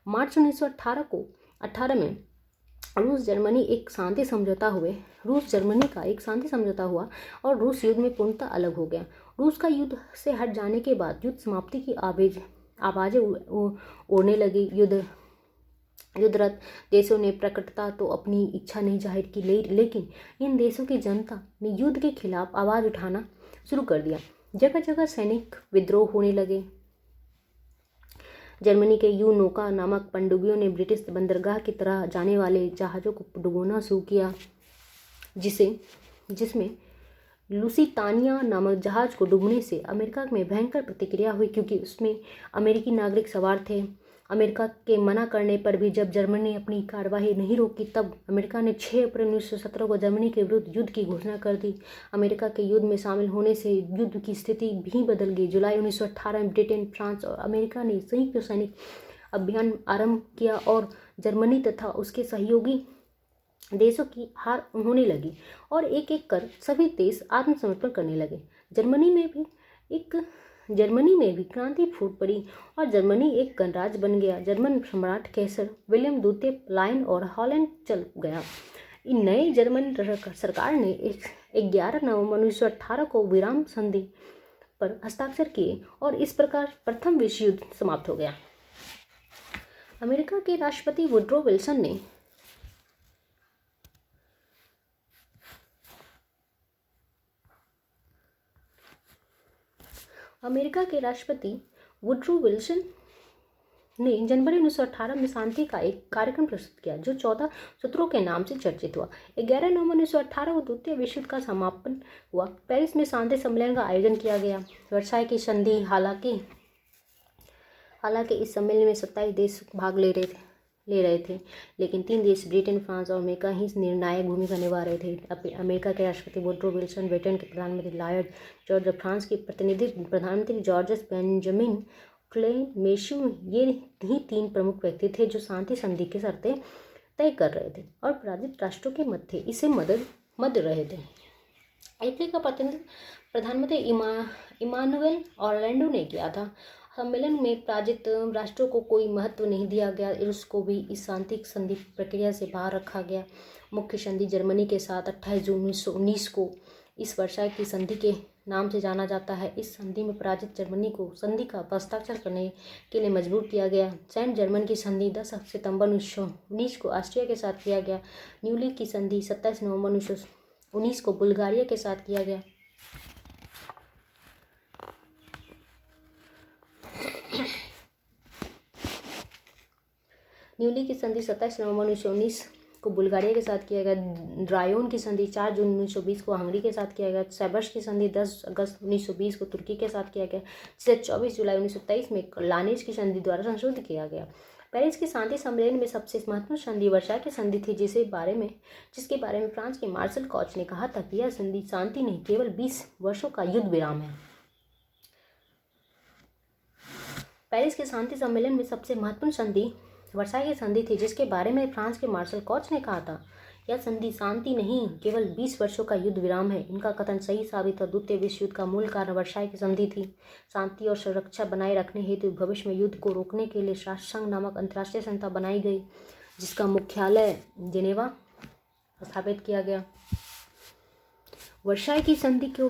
मार्च 1918 में रूस जर्मनी का एक शांति समझौता हुआ और रूस युद्ध में पूर्णतः अलग हो गया। रूस का युद्ध से हट जाने के बाद युद्ध समाप्ति की आवाज़ें उड़ने लगी। युद्धरत देशों ने प्रकटता तो अपनी इच्छा नहीं जाहिर की, लेकिन इन देशों की जनता ने युद्ध के खिलाफ आवाज़ उठाना शुरू कर दिया। जगह जगह सैनिक विद्रोह होने लगे। जर्मनी के यू-नौका नामक पनडुब्बियों ने ब्रिटिश बंदरगाह की तरह जाने वाले जहाज़ों को डुबोना शुरू किया, जिसमें लुसितानिया नामक जहाज़ को डूबने से अमेरिका में भयंकर प्रतिक्रिया हुई, क्योंकि उसमें अमेरिकी नागरिक सवार थे। अमेरिका के मना करने पर भी जब जर्मनी ने अपनी कार्रवाई नहीं रोकी, तब अमेरिका ने 6 अप्रैल 1917 को जर्मनी के विरुद्ध युद्ध की घोषणा कर दी। अमेरिका के युद्ध में शामिल होने से युद्ध की स्थिति भी बदल गई। जुलाई 1918 में ब्रिटेन, फ्रांस और अमेरिका ने संयुक्त सैनिक अभियान आरंभ किया और जर्मनी तथा उसके सहयोगी देशों की हार होने लगी और एक एक कर सभी देश आत्मसमर्पण करने लगे। जर्मनी में भी क्रांति फूट पड़ी और जर्मनी एक गणराज्य बन गया। जर्मन सम्राट कैसर विलियम द्वितीय पलायन और हॉलैंड चल गया। इन नए जर्मन सरकार ने 11 नवंबर 1918 को विराम संधि पर हस्ताक्षर किए और इस प्रकार प्रथम विश्व युद्ध समाप्त हो गया। अमेरिका के राष्ट्रपति वुड्रो विल्सन ने जनवरी 1918 में शांति का एक कार्यक्रम प्रस्तुत किया, जो 14 सूत्रों के नाम से चर्चित हुआ। 11 नवंबर 1918 को द्वितीय विश्व युद्ध का समापन हुआ। पेरिस में शांति सम्मेलन का आयोजन किया गया। वर्साई की संधि हालांकि इस सम्मेलन में 27 देश भाग ले रहे थे, लेकिन 3 देश ब्रिटेन, फ्रांस और अमेरिका ही निर्णायक भूमिका निभा रहे थे। अमेरिका के राष्ट्रपति वुड्रो विल्सन, ब्रिटेन के प्रधानमंत्री लॉयड जॉर्ज, फ्रांस के प्रधानमंत्री जॉर्जेस बेंजामिन क्लेमेंशु, ये ही 3 प्रमुख व्यक्ति थे जो शांति संधि की शर्तें तय कर रहे थे और पराजित राष्ट्रों के मध्य इसे मध्य रहे थे। इटली का प्रतिनिधित्व प्रधानमंत्री इमानुएल ऑरलैंडो ने किया था। सम्मेलन में पराजित राष्ट्रों को कोई महत्व नहीं दिया गया। रूस को भी इस शांति संधि प्रक्रिया से बाहर रखा गया। मुख्य संधि जर्मनी के साथ 28 जून 1919 को इस वर्साई की संधि के नाम से जाना जाता है। इस संधि में पराजित जर्मनी को संधि का हस्ताक्षर करने के लिए मजबूर किया गया। सेंट जर्मन की संधि 10 सितंबर 1919 को ऑस्ट्रिया के साथ किया गया। न्यूली की संधि 27 नवंबर 1919 को बुल्गारिया के साथ किया गया। न्यूली की संधि 27 नवंबर 1919 को बुल्गारिया के साथ किया गया। ड्रायोन की संधि 4 जून 1920 को हंगरी के साथ किया गया। सेबर्स की संधि 10 अगस्त 1920 को तुर्की के साथ किया गया, जिसे 24 जुलाई 1923 में लानेज की संधि द्वारा संशोधित किया गया। पेरिस की शांति सम्मेलन में सबसे महत्वपूर्ण संधि वर्साई की संधि थी, जिसके बारे में फ्रांस के मार्शल कॉच ने कहा था कि यह संधि शांति नहीं, केवल 20 वर्षों का युद्ध विराम है। पेरिस के शांति सम्मेलन में सबसे महत्वपूर्ण संधि वर्साई की संधि थी, जिसके बारे में फ्रांस के मार्शल कॉच ने कहा था यह संधि शांति नहीं, केवल 20 वर्षों का युद्ध विराम है। इनका कथन सही साबित हुआ। द्वितीय विश्व युद्ध का मूल कारण वर्साई की संधि थी। शांति और सुरक्षा बनाए रखने हेतु भविष्य में युद्ध को रोकने के लिए राष्ट्रसंघ नामक अंतर्राष्ट्रीय संस्था बनाई गई, जिसका मुख्यालय जिनेवा स्थापित किया गया। वर्साई की संधि की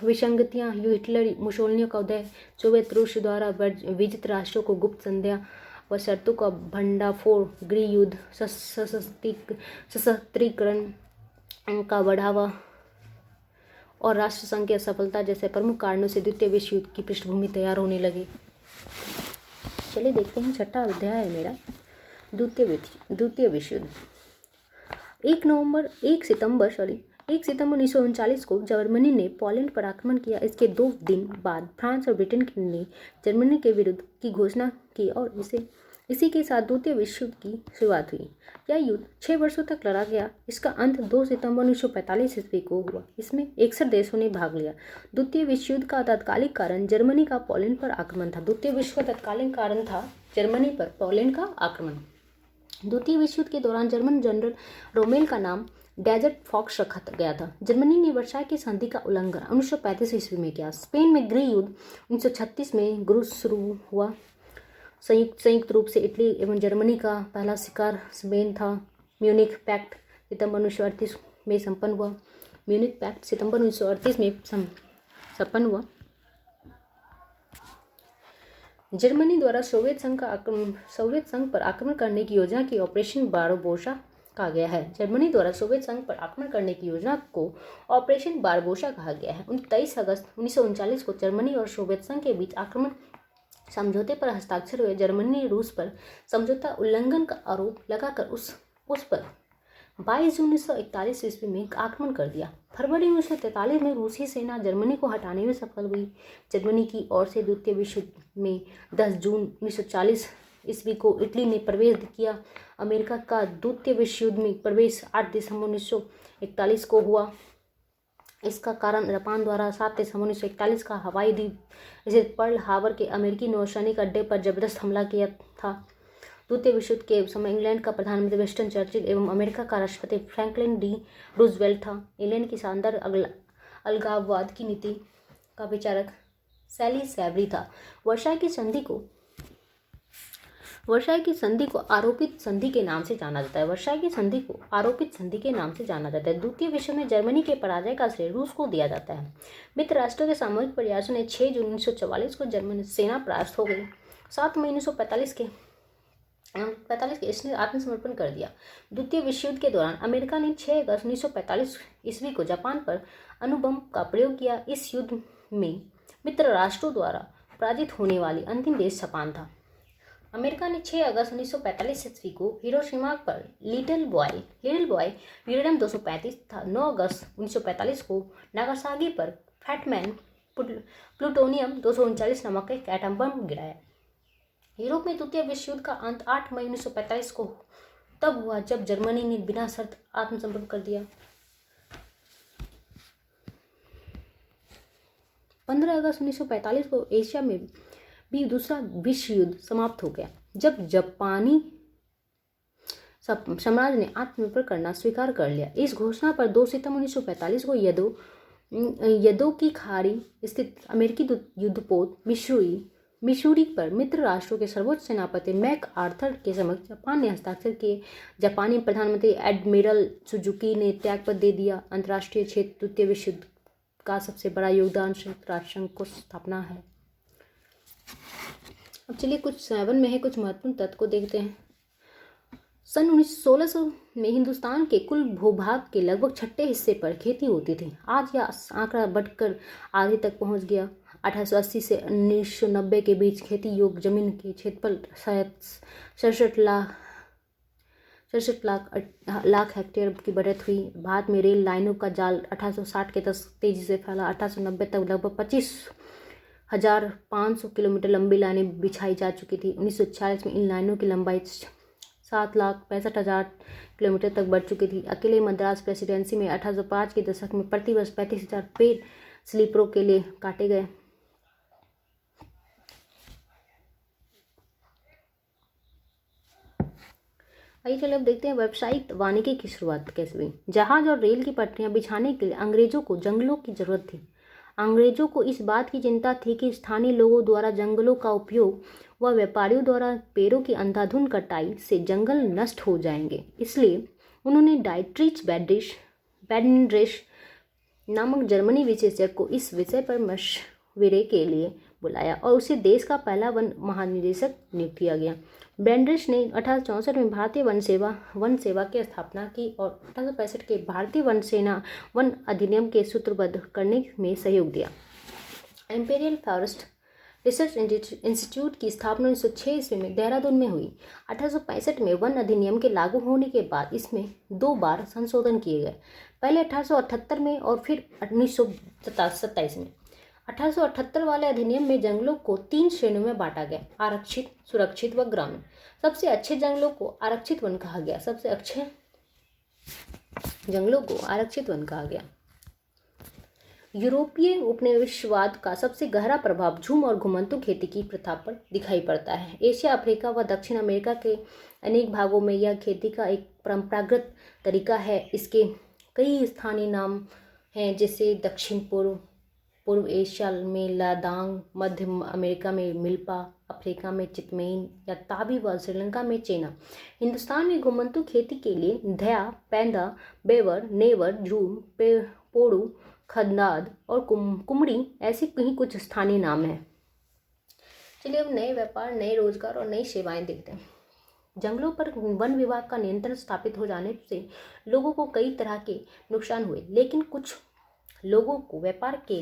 विसंगतियां, हिटलर मुसोलिनी का उदय, सोवियत रूस द्वारा विजित राष्ट्रों को गुप्त संध्या व शर्तों का भंडाफोड़, गृह युद्ध, सशस्त्रीकरण का बढ़ावा और राष्ट्रसंघ की असफलता जैसे प्रमुख कारणों से द्वितीय विश्व युद्ध की पृष्ठभूमि तैयार होने लगी। चलिए देखते हैं, छठा अध्याय है मेरा द्वितीय विश्व युद्ध। 1 सितंबर 1939 को जर्मनी ने पोलैंड पर आक्रमण किया। इसके 2 दिन बाद फ्रांस और ब्रिटेन ने जर्मनी के विरुद्ध की घोषणा की और इसी के साथ द्वितीय विश्व युद्ध की शुरुआत हुई। यह युद्ध 6 वर्षों तक लड़ा गया। इसका अंत 2 सितंबर 1945 ईस्वी को हुआ। इसमें 61 देशों ने भाग लिया। द्वितीय विश्व युद्ध का तात्कालिक कारण जर्मनी का पोलैंड पर आक्रमण था। द्वितीय विश्व का तात्कालिक कारण था जर्मनी पर पोलैंड का आक्रमण। द्वितीय विश्व युद्ध के दौरान जर्मन जनरल रोमेल का नाम डेजर्ट फॉक्स रखा गया था। जर्मनी ने वर्साई की संधि का उल्लंघन 1935 ईस्वी में किया। स्पेन में गृह युद्ध 1936 में शुरू हुआ। संयुक्त रूप से इटली एवं जर्मनी का पहला शिकार स्पेन था। म्यूनिख पैक्ट सितंबर 1938 में संपन्न हुआ। म्यूनिख पैक्ट सितंबर 1938 में संपन्न हुआ। जर्मनी द्वारा सोवियत संघ पर आक्रमण करने की योजना की ऑपरेशन बारबोसा कहा गया है। जर्मनी द्वारा सोवियत संघ पर आक्रमण करने की योजना को ऑपरेशन बारबोसा कहा गया है। 23 अगस्त 1939 को जर्मनी और सोवियत संघ के बीच आक्रमण समझौते पर हस्ताक्षर हुए। जर्मनी ने रूस पर समझौता उल्लंघन का आरोप लगाकर उस पर 22 जून 1941 ईस्वी में आक्रमण कर दिया। फरवरी 1943 में रूसी सेना जर्मनी को हटाने में सफल हुई। जर्मनी की ओर से द्वितीय विश्व युद्ध में 10 जून 1940 ईस्वी को इटली ने प्रवेश किया। अमेरिका का द्वितीय विश्व युद्ध में प्रवेश 8 दिसंबर 1941 को हुआ। इसका कारण जापान द्वारा 7 दिसंबर 1941 का हवाई द्वीप स्थित पर्ल हार्बर के अमेरिकी नौसैनिक अड्डे पर जबरदस्त हमला किया था। द्वितीय विश्व युद्ध के समय इंग्लैंड का प्रधानमंत्री विंस्टन चर्चिल एवं अमेरिका का राष्ट्रपति फ्रैंकलिन डी रूजवेल्ट था। इंग्लैंड की शानदार अलगाववाद की नीति का विचारक सैली सैवरी था। वर्साई की संधि को आरोपित संधि के नाम से जाना जाता है। वर्साई की संधि को आरोपित संधि के नाम से जाना जाता है। द्वितीय विश्व में जर्मनी के पराजय का श्रेय रूस को दिया जाता है। मित्र राष्ट्रों के सामूहिक प्रयासों ने 6 जून 1944 को जर्मनी सेना परास्त हो गई। 7 मई 1945 के इसने आत्मसमर्पण कर दिया। द्वितीय विश्व युद्ध के दौरान अमेरिका ने 6 अगस्त 1945 ईस्वी को जापान पर अणुबम का प्रयोग किया। इस युद्ध में मित्र राष्ट्रों द्वारा पराजित होने वाली अंतिम देश जापान था। अमेरिका ने 6 अगस्त 1945 ईस्वी को हिरोशिमा पर लिटिल बॉय यूरेनियम 235 था। 9 अगस्त 1945 को नागासाकी पर फैटमैन प्लूटोनियम 239 नामक एक एटम बम गिराया। यूरोप में द्वितीय विश्व युद्ध का अंत 8 मई 1945 को तब हुआ जब जर्मनी ने बिना शर्त आत्मसमर्पण कर दिया। 15 अगस्त 1945 को एशिया में भी दूसरा विश्व युद्ध समाप्त हो गया जब जापानी साम्राज्य ने आत्मनिर्भर करना स्वीकार कर लिया। इस घोषणा पर 2 सितंबर 1945 को यदो की खाड़ी स्थित अमेरिकी युद्धपोत मिसूरी पर मित्र राष्ट्रों के सर्वोच्च सेनापति मैक आर्थर के समक्ष जापान ने हस्ताक्षर किए। जापानी प्रधानमंत्री एडमिरल सुजुकी ने त्यागपत्र दे दिया। अंतर्राष्ट्रीय क्षेत्र द्वितीय विश्व युद्ध का सबसे बड़ा योगदान संयुक्त राष्ट्र संघ को स्थापना है। अब चलिए कुछ 7 में है कुछ महत्वपूर्ण तथ्य को देखते हैं। सन 1600 में हिंदुस्तान के कुल भूभाग के लगभग 6ठे हिस्से पर खेती होती थी। आज यह आंकड़ा बढ़कर आधे तक पहुंच गया। 1880 से 1990 के बीच खेती योग्य जमीन के क्षेत्रफल लाख हेक्टेयर की बढ़त हुई। भारत में रेल लाइनों का जाल 1860 के दशक तेजी से फैला। 1890 तक लगभग 25,500 किलोमीटर लंबी लाइनें बिछाई जा चुकी थी। 1946 में इन लाइनों की लंबाई 7,65,000 किलोमीटर तक बढ़ चुकी थी। अकेले मद्रास प्रेसिडेंसी में 1805 के दशक में प्रति वर्ष 35,000 पेड़ स्लीपरों के लिए काटे गए। आइए चलिए अब देखते हैं व्यावसायिक वानिकी की शुरुआत कैसे हुई। जहाज और रेल की पटरियां बिछाने के लिए अंग्रेजों को जंगलों की जरूरत थी। अंग्रेजों को इस बात की चिंता थी कि स्थानीय लोगों द्वारा जंगलों का उपयोग व व्यापारियों द्वारा पेड़ों की अंधाधुंध कटाई से जंगल नष्ट हो जाएंगे। इसलिए उन्होंने डाइट्रिच बैडनरेश नामक जर्मनी विशेषज्ञ को इस विषय पर मशविरे के लिए बुलाया और उसे देश का पहला वन महानिदेशक नियुक्त किया गया। ब्रैंड्रिश ने 1864 में भारतीय वन सेवा की स्थापना की और 1865 के भारतीय वन अधिनियम के सूत्रबद्ध करने में सहयोग दिया। इंपीरियल फॉरेस्ट रिसर्च इंस्टीट्यूट की स्थापना 1906 ईस्वी में देहरादून में हुई। 1865 में वन अधिनियम के लागू होने के बाद इसमें 2 बार संशोधन किए गए, पहले 1878 में और फिर 1927 में। 1878 वाले अधिनियम में जंगलों को 3 श्रेणियों में बांटा गया: आरक्षित, सुरक्षित व ग्रामीण। सबसे अच्छे जंगलों को आरक्षित वन कहा गया। यूरोपीय उपनिवेशवाद का सबसे गहरा प्रभाव झूम और घुमंतू खेती की प्रथा पर दिखाई पड़ता है। एशिया, अफ्रीका व दक्षिण अमेरिका के अनेक भागों में यह खेती का एक परंपरागत तरीका है। इसके कई स्थानीय नाम हैं, जैसे दक्षिण पूर्व एशिया में लादांग, मध्य अमेरिका में मिल्पा, अफ्रीका में चितमेन या ताबी व श्रीलंका में चेना। हिंदुस्तान में घुमंतू खेती के लिए धया, पैंदा, बेवर, नेवर, झूम, पोड़ू, खदनाद और कुमड़ी ऐसे कहीं कुछ स्थानीय नाम हैं। चलिए अब नए व्यापार, नए रोजगार और नई सेवाएं देखते हैं। जंगलों पर वन विभाग का नियंत्रण स्थापित हो जाने से लोगों को कई तरह के नुकसान हुए, लेकिन कुछ लोगों को व्यापार के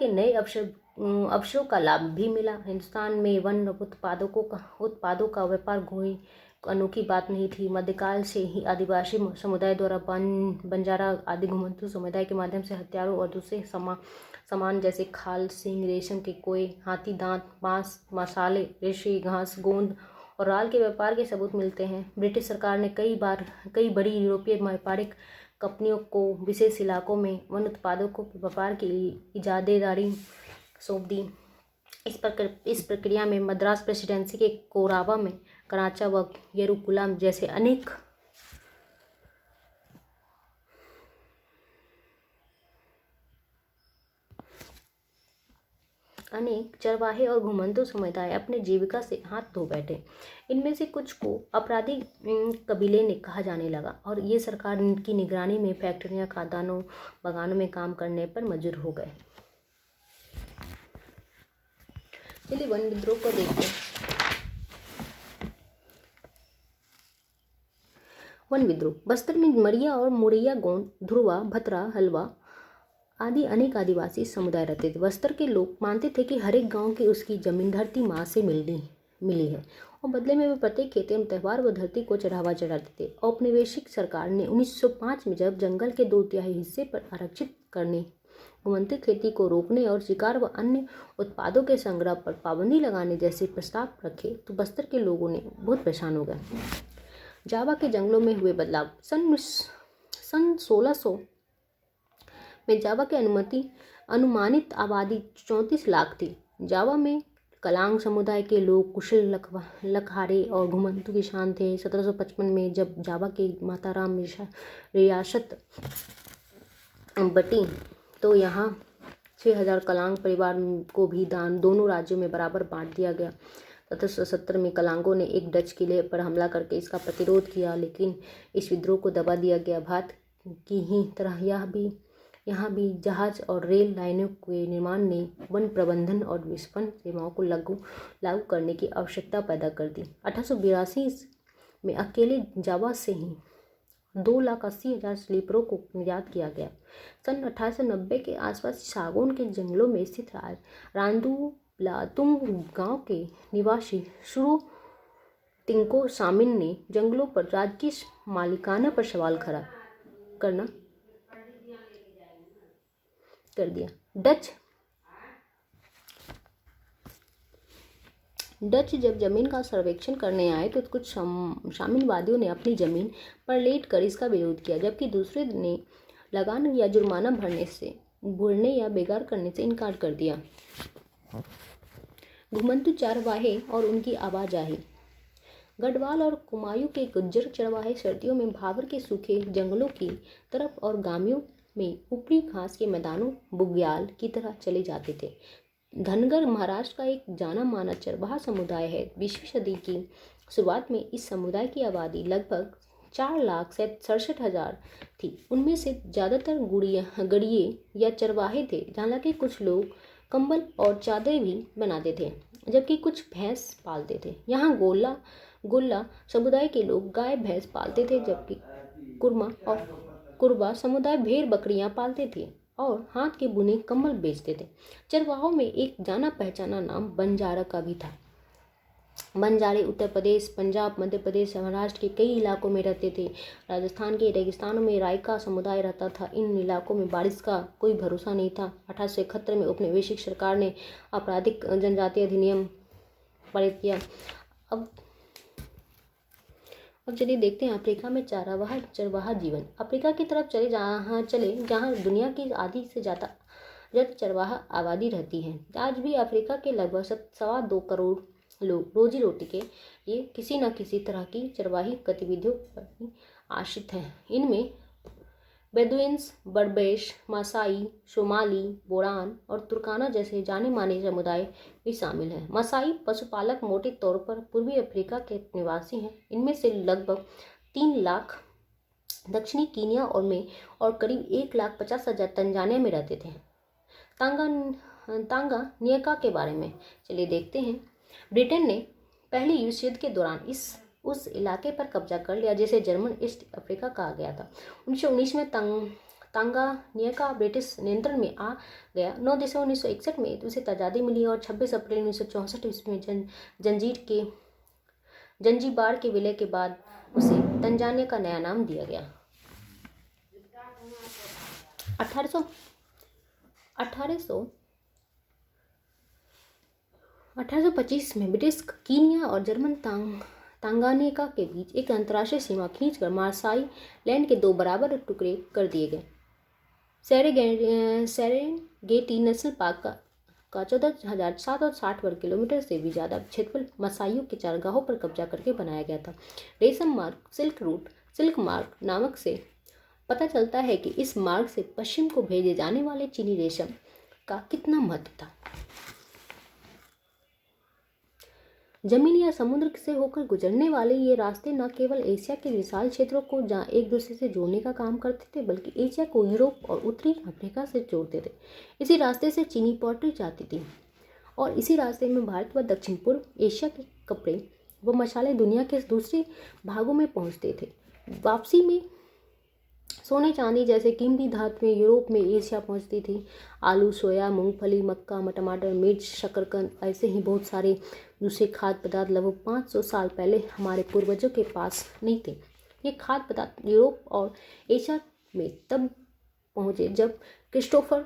नए अवसरों का लाभ भी मिला। हिंदुस्तान में वन उत्पादों का व्यापार कोई अनोखी बात नहीं थी। मध्यकाल से ही आदिवासी समुदाय द्वारा बंजारा आदि घुमंतू समुदाय के माध्यम से हथियारों और दूसरे सामान जैसे खाल, सींग, रेशम के कोए, हाथी दांत, बांस, मसाले, रेशे, घास, गोंद और राल के व्यापार के सबूत मिलते हैं। ब्रिटिश सरकार ने कई बड़ी यूरोपीय व्यापारिक कंपनियों को विशेष इलाकों में वन उत्पादों को व्यापार की इजाज़तदारी सौंप दी। इस प्रक्रिया में मद्रास प्रेसिडेंसी के कोराबा में कराचा व येरुकुलम जैसे अनेक चरवाहे और घुमंतू समुदाय अपने जीविका से हाथ धो बैठे। इनमें से कुछ को अपराधी कबीले ने कहा जाने लगा और ये सरकार की निगरानी में फैक्ट्रियां, खादानों, बागानों में काम करने पर मजबूर हो गए। चलिए वन विद्रोह को देखते हैं। वन विद्रोह। बस्तर में मरिया और मुड़ैया, गोंड, ध्रुवा, भतरा, हलवा आदि अनेक आदिवासी समुदाय रहते थे। बस्तर के लोग मानते थे कि हर एक गांव की उसकी जमीन धरती माँ से मिली है और बदले में वे प्रत्येक खेती एवं त्यौहार व धरती को चढ़ावा चढ़ाते थे। औपनिवेशिक सरकार ने 1905 में जब जंगल के 2/3 हिस्से पर आरक्षित करने, घुमंतू खेती को रोकने और शिकार व अन्य उत्पादों के संग्रह पर पाबंदी लगाने जैसे प्रस्ताव रखे तो बस्तर के लोगों ने बहुत परेशान हो गए। जावा के जंगलों में हुए बदलाव। सन 1600 में जावा के अनुमानित आबादी 34 लाख थी। जावा में कलांग समुदाय के लोग कुशल लकहारे और घुमंतू किसान थे। 1755 में जब जावा के माताराम रियासत बटी तो यहाँ 6000 कलांग परिवार को भी दोनों राज्यों में बराबर बांट दिया गया। 1770 में कलांगों ने एक डच किले पर हमला करके इसका प्रतिरोध किया, लेकिन इस विद्रोह को दबा दिया गया। भारत की ही तरह यहाँ भी जहाज और रेल लाइनों के निर्माण ने वन प्रबंधन और विपणन सेवाओं को लागू करने की आवश्यकता पैदा कर दी। 1882 में अकेले जावा से ही 2,80,000 स्लीपरों को निर्यात किया गया। सन 1890 के आसपास सागौन के जंगलों में स्थित रांदू लातुंग गांव के निवासी तिंको सामिन ने जंगलों पर राजकीय मालिकाना पर सवाल खड़ा करना कर दिया। डच जब जमीन का सर्वेक्षण करने आए तो कुछ शामिलवादियों ने अपनी जमीन पर लेट कर इसका विरोध किया, जबकि दूसरे ने लगान या जुर्माना भरने या बेकार करने से इनकार कर दिया। घुमंतु चरवाहे और उनकी आवाजाही। गढ़वाल और कुमायूं के गुज्जर चरवाहे सर्दियों में भाबर के सूखे जंगलों की तरफ और गर्मियों में ऊपरी घास के मैदानों बुग्याल की तरह चले जाते थे। धनगर महाराष्ट्र का एक जाना माना चरवाहा समुदाय है। 20वीं सदी की शुरुआत में इस समुदाय की आबादी लगभग 4,67,000 थी। उनमें से ज़्यादातर गड़िए या चरवाहे थे। हालांकि कुछ लोग कंबल और चादरें भी बनाते थे, जबकि कुछ भैंस पालते थे। यहाँ गोल्ला समुदाय के लोग गाय भैंस पालते थे, जबकि कुरबा समुदाय भेड़ बकरियां पालते थे और हाथ के बुने कंबल बेचते थे। चरवाहों में एक जाना पहचाना नाम बंजारा का भी था। बंजारे उत्तर प्रदेश, पंजाब, मध्य प्रदेश, महाराष्ट्र के कई इलाकों में रहते थे। राजस्थान के रेगिस्तानों में रायका समुदाय रहता था। इन इलाकों में बारिश का कोई भरोसा नहीं था। 1871 में औपनिवेशिक सरकार ने आपराधिक जनजातीय अधिनियम पारित किया। अब चलिए देखते हैं अफ्रीका में चरवाहा जीवन। अफ्रीका की तरफ चले जहाँ दुनिया की आधी से ज़्यादा चरवाहा आबादी रहती है। आज भी अफ्रीका के लगभग 2.25 करोड़ लोग रोजी रोटी के लिए किसी न किसी तरह की चरवाही गतिविधियों पर आश्रित हैं। इनमें बेदुइन्स, बर्बेश, मासाई, सोमाली, बोरान और तुर्काना जैसे जाने माने समुदाय भी शामिल हैं। मासाई पशुपालक मोटे तौर पर पूर्वी अफ्रीका के निवासी हैं। इनमें से लगभग 3 लाख दक्षिणी कीनिया और करीब 1,50,000 तंजानिया में रहते थे। तांगानिका के बारे में चलिए देखते हैं। ब्रिटेन ने पहले विश्व युद्ध के दौरान उस इलाके पर कब्जा कर लिया जिसे जर्मन ईस्ट अफ्रीका कहा गया था। 1919 में तांगानिका ब्रिटिश नियंत्रण में आ गया। 9 दिसंबर 1961 में उसे आज़ादी मिली और 26 अप्रैल 1964 ईस्वी में जंजीबार के विलय के बाद उसे तंजानिया का नया नाम दिया गया। 1825 में ब्रिटिश कीनिया और जर्मन तांगानिका के बीच एक अंतर्राष्ट्रीय सीमा खींचकर मार्साई लैंड के 2 बराबर टुकड़े कर दिए गए। सेरेंगेटी नेशनल पार्क का 14,760 वर्ग किलोमीटर से भी ज़्यादा क्षेत्रफल मसाइयों के चारागाहों पर कब्जा करके बनाया गया था। रेशम मार्ग सिल्क मार्ग नामक से पता चलता है कि इस मार्ग से पश्चिम को भेजे जाने वाले चीनी रेशम का कितना महत्व था। जमीन या समुद्र से होकर गुजरने वाले ये रास्ते न केवल एशिया के विशाल क्षेत्रों को जहाँ एक दूसरे से जोड़ने का काम करते थे, बल्कि एशिया को यूरोप और उत्तरी अफ्रीका से जोड़ते थे। इसी रास्ते से चीनी पॉटरी जाती थी और इसी रास्ते में भारत व दक्षिण पूर्व एशिया के कपड़े व मसाले दुनिया के दूसरे भागों में पहुँचते थे। वापसी में सोने चांदी जैसे कीमती धातुएं यूरोप में एशिया पहुंचती थी। आलू, सोया, मूंगफली, मक्का, टमाटर, मिर्च, शकरकंद ऐसे ही बहुत सारे दूसरे खाद्य पदार्थ लगभग 500 साल पहले हमारे पूर्वजों के पास नहीं थे। ये खाद्य पदार्थ यूरोप और एशिया में तब पहुंचे जब क्रिस्टोफर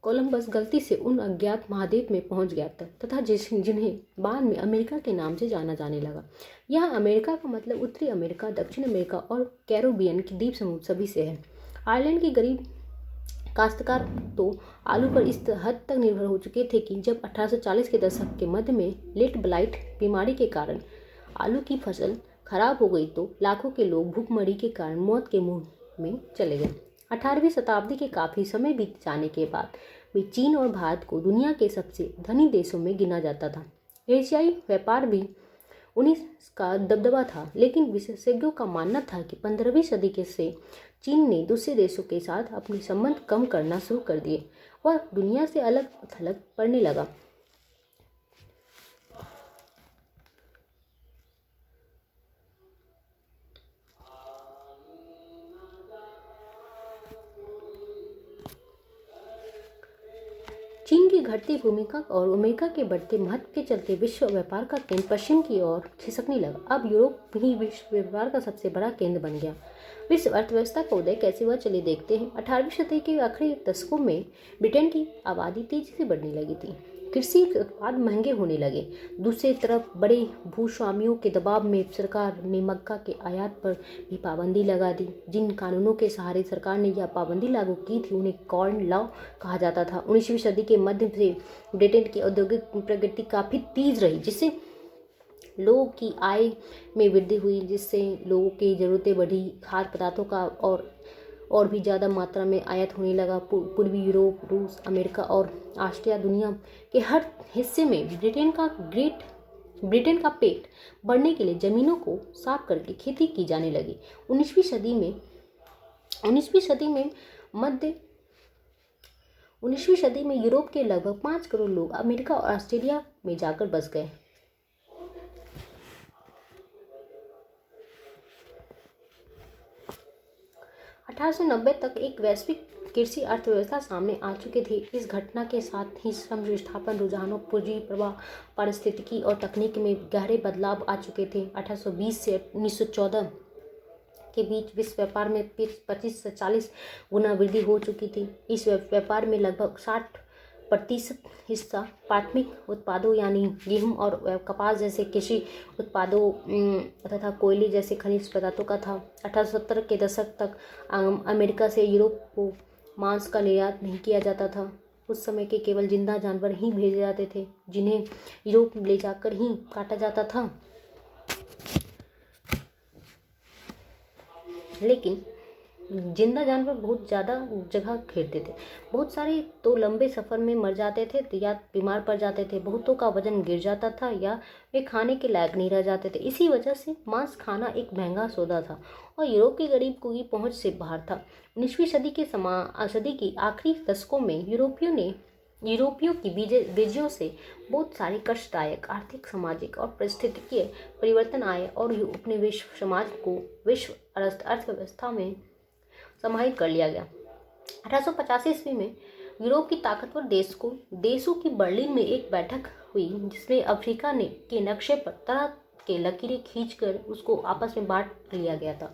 कोलंबस गलती से उन अज्ञात महाद्वीप में पहुंच गया था तथा जिन्हें बाद में अमेरिका के नाम से जाना जाने लगा। यहाँ अमेरिका का मतलब उत्तरी अमेरिका, दक्षिण अमेरिका और कैरिबियन की द्वीप समूह सभी से है। आयरलैंड के गरीब काश्तकार तो आलू पर इस हद तक निर्भर हो चुके थे कि जब 1840 के दशक के मध्य में लेट ब्लाइट बीमारी के कारण आलू की फसल खराब हो गई तो लाखों के लोग भूखमरी के कारण मौत के मुंह में चले गए। 18वीं शताब्दी के काफ़ी समय बीत जाने के बाद भी चीन और भारत को दुनिया के सबसे धनी देशों में गिना जाता था। एशियाई व्यापार भी उन्हीं का दबदबा था, लेकिन विशेषज्ञों का मानना था कि 15वीं सदी के से चीन ने दूसरे देशों के साथ अपने संबंध कम करना शुरू कर दिए और दुनिया से अलग थलग पड़ने लगा। चीन की घटती भूमिका और अमेरिका के बढ़ते महत्व के चलते विश्व व्यापार का केंद्र पश्चिम की ओर खिसकने लगा। अब यूरोप ही विश्व व्यापार का सबसे बड़ा केंद्र बन गया। विश्व अर्थव्यवस्था का उदय कैसे हुआ, चलिए देखते हैं। 18वीं सदी के आखिरी दशकों में ब्रिटेन की आबादी तेजी से बढ़ने लगी थी। कृषि उत्पाद महंगे होने लगे। दूसरी तरफ बड़े भूस्वामियों के दबाव में सरकार ने मक्का के आयात पर भी पाबंदी लगा दी। जिन कानूनों के सहारे सरकार ने यह पाबंदी लागू की थी उन्हें कॉर्न लॉ कहा जाता था। 19वीं सदी के मध्य से ब्रिटेन की औद्योगिक प्रगति काफ़ी तेज रही, जिससे लोगों की आय में वृद्धि हुई, जिससे लोगों की ज़रूरतें बढ़ी। खाद्य पदार्थों का और भी ज़्यादा मात्रा में आयात होने लगा। पूर्वी यूरोप, रूस, अमेरिका और ऑस्ट्रिया दुनिया के हर हिस्से में ब्रिटेन का पेट भरने के लिए ज़मीनों को साफ करके खेती की जाने लगी। 19वीं सदी में यूरोप के लगभग 5 करोड़ लोग अमेरिका और ऑस्ट्रेलिया में जाकर बस गए। 1890 तक एक वैश्विक कृषि अर्थव्यवस्था सामने आ चुकी थी। इस घटना के साथ ही श्रम विस्थापन रुझानों, पूंजी प्रवाह, पारिस्थितिकी और तकनीक में गहरे बदलाव आ चुके थे। 1820 से 1914 के बीच विश्व व्यापार में 25 से 40 गुना वृद्धि हो चुकी थी। इस व्यापार में लगभग 60% हिस्सा प्राथमिक उत्पादों यानी गेहूं और कपास जैसे कृषि उत्पादों तथा कोयले जैसे खनिज पदार्थों का था। 1870 के दशक तक अमेरिका से यूरोप को मांस का निर्यात नहीं किया जाता था। उस समय के केवल जिंदा जानवर ही भेजे जाते थे, जिन्हें यूरोप ले जाकर ही काटा जाता था। लेकिन जिंदा जानवर बहुत ज़्यादा जगह घेरते थे। बहुत सारे तो लंबे सफ़र में मर जाते थे या बीमार पड़ जाते थे। बहुतों का वजन गिर जाता था या वे खाने के लायक नहीं रह जाते थे। इसी वजह से मांस खाना एक महंगा सौदा था और यूरोप के गरीब को की पहुंच से बाहर था। 19वीं सदी की आखिरी दशकों में यूरोपियों की बीजों से बहुत सारे कष्टदायक आर्थिक, सामाजिक और पारिस्थितिकीय परिवर्तन आए और अपने विश्व समाज को विश्व अर्थव्यवस्था में समाहित कर लिया गया। 1885 ईस्वी में यूरोप की ताकतवर देशों की बर्लिन में एक बैठक हुई, जिसमें अफ्रीका के नक्शे पर तरह के लकीरें खींचकर उसको आपस में बांट लिया गया था।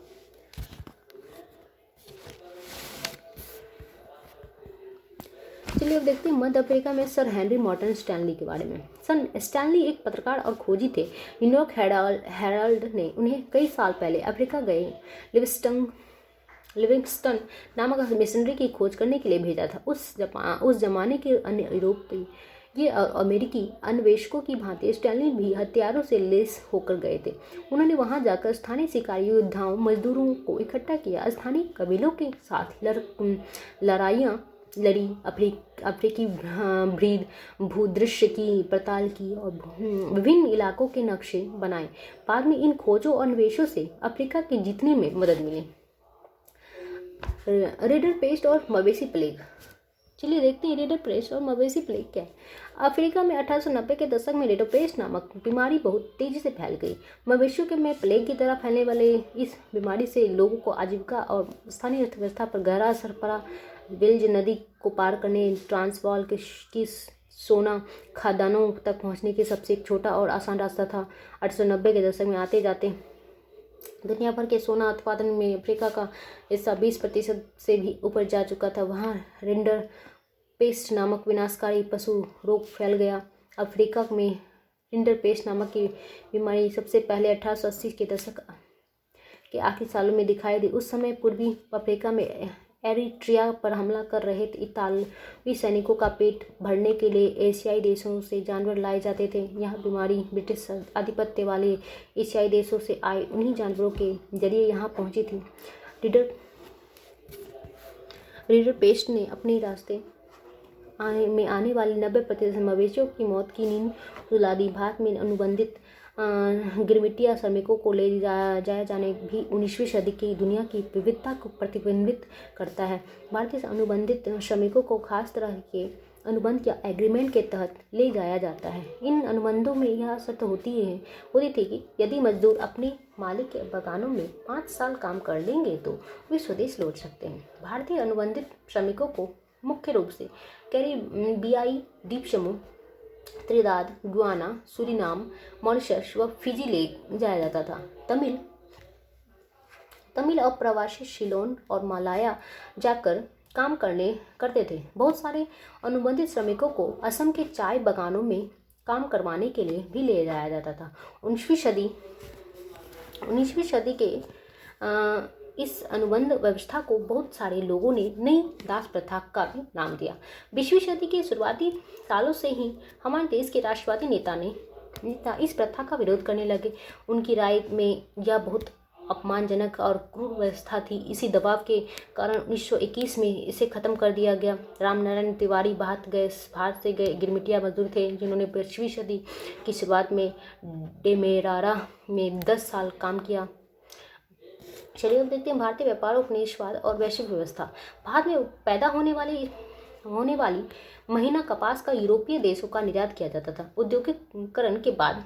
चलिए अब देखते हैं मध्य अफ्रीका में सर हेनरी मॉर्टन स्टैनली के बारे में। सर स्टैनली एक पत्रकार और खोजी थे। न्यूयॉर्क हेराल्ड ने उन्हें कई साल पहले अफ्रीका गए लिविंगस्टन नामक मिशनरी की खोज करने के लिए भेजा था। उस जमाने के अन्य यूरोपीय अमेरिकी अन्वेषकों की भांति स्टैनली भी हथियारों से लैस होकर गए थे। उन्होंने वहां जाकर स्थानीय शिकारी योद्धाओं, मजदूरों को इकट्ठा किया, स्थानीय कबीलों के साथ लड़ाइयाँ लड़ी, अफ्रीकी भीड़ भूदृश्य की पड़ताल की और विभिन्न इलाकों के नक्शे बनाए। बाद में इन खोजों और अन्वेषणों से अफ्रीका के जीतने में मदद मिली। रीडर पेस्ट और मवेशी प्लेग। चलिए देखते हैं रीडर पेस्ट और मवेशी प्लेग क्या है। अफ्रीका में 1890 के दशक में रीडर पेस्ट नामक बीमारी बहुत तेजी से फैल गई। मवेशियों के में प्लेग की तरह फैलने वाले इस बीमारी से लोगों को आजीविका और स्थानीय अर्थव्यवस्था पर गहरा असर पड़ा। वेल्ज नदी को पार करने ट्रांसवाल की सोना खदानों तक पहुंचने के सबसे छोटा और आसान रास्ता था। 1890 के दशक में आते जाते दुनिया भर के सोना उत्पादन में अफ्रीका का हिस्सा 20% से भी ऊपर जा चुका था। वहाँ रिंडर पेस्ट नामक विनाशकारी पशु रोग फैल गया। अफ्रीका में रिंडर पेस्ट नामक की बीमारी सबसे पहले 1880 के दशक के आखिरी सालों में दिखाई दी। उस समय पूर्वी अफ्रीका में एरिट्रिया पर हमला कर रहे इतालवी सैनिकों का पेट भरने के लिए एशियाई देशों से जानवर लाए जाते थे। यह बीमारी ब्रिटिश आधिपत्य वाले एशियाई देशों से आए उन्हीं जानवरों के जरिए यहाँ पहुँची थी। रीडर पेस्ट ने अपने रास्ते में आने वाले 90% मवेशियों की मौत की नींद रुला दी। भारत में अनुबंधित गिरमिटिया श्रमिकों को ले जाया जाने भी 19वीं सदी की दुनिया की विविधता को प्रतिबिंबित करता है। भारतीय अनुबंधित श्रमिकों को खास तरह के अनुबंध या एग्रीमेंट के तहत ले जाया जाता है। इन अनुबंधों में यह शर्त होती थी कि यदि मजदूर अपने मालिक के बगानों में 5 साल काम कर लेंगे तो वे स्वदेश लौट सकते हैं। भारतीय अनुबंधित श्रमिकों को मुख्य रूप से कैरिबियाई द्वीप समूह त्रिदाद, गुयाना, सूरीनाम, मॉरिशस व फिजी ले जाया जाता था। तमिल अप्रवासी सिलोन और मलाया जाकर काम करते थे। बहुत सारे अनुबंधित श्रमिकों को असम के चाय बागानों में काम करवाने के लिए भी ले जाया जाता था। 19वीं सदी के इस अनुबंध व्यवस्था को बहुत सारे लोगों ने नई दास प्रथा का भी नाम दिया। 20वीं सदी के शुरुआती सालों से ही हमारे देश के राष्ट्रवादी नेता इस प्रथा का विरोध करने लगे। उनकी राय में यह बहुत अपमानजनक और क्रूर व्यवस्था थी। इसी दबाव के कारण 1921 में इसे खत्म कर दिया गया। रामनारायण तिवारी भारत से गए गिरमिटिया मजदूर थे, जिन्होंने 20वीं सदी की शुरुआत में डेमेरारा में 10 साल काम किया। चलिए अब देखते हैं भारतीय व्यापार, उपनिवेशवाद और वैश्विक व्यवस्था। भारत में पैदा होने वाली महीना कपास का यूरोपीय देशों का निर्यात किया जाता था। औद्योगिकरण के बाद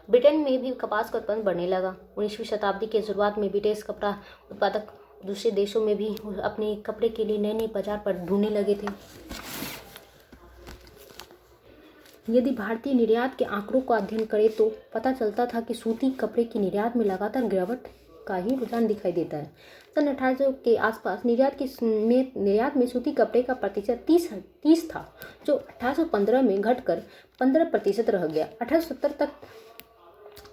ब्रिटेन में भी कपास का उत्पादन बढ़ने लगा। 19वीं शताब्दी के शुरुआत में ब्रिटिश कपड़ा उत्पादक दूसरे देशों में भी अपने कपड़े के लिए नए बाजार पर ढूंढने लगे थे। यदि भारतीय निर्यात के आंकड़ों का अध्ययन करें तो पता चलता था कि सूती कपड़े की निर्यात में लगातार गिरावट का ही रुझान दिखाई देता है। सन 1800 के आसपास निर्यात में सूती कपड़े का प्रतिशत 30 था, जो 1815 में घटकर 15% रह गया। 1870 तक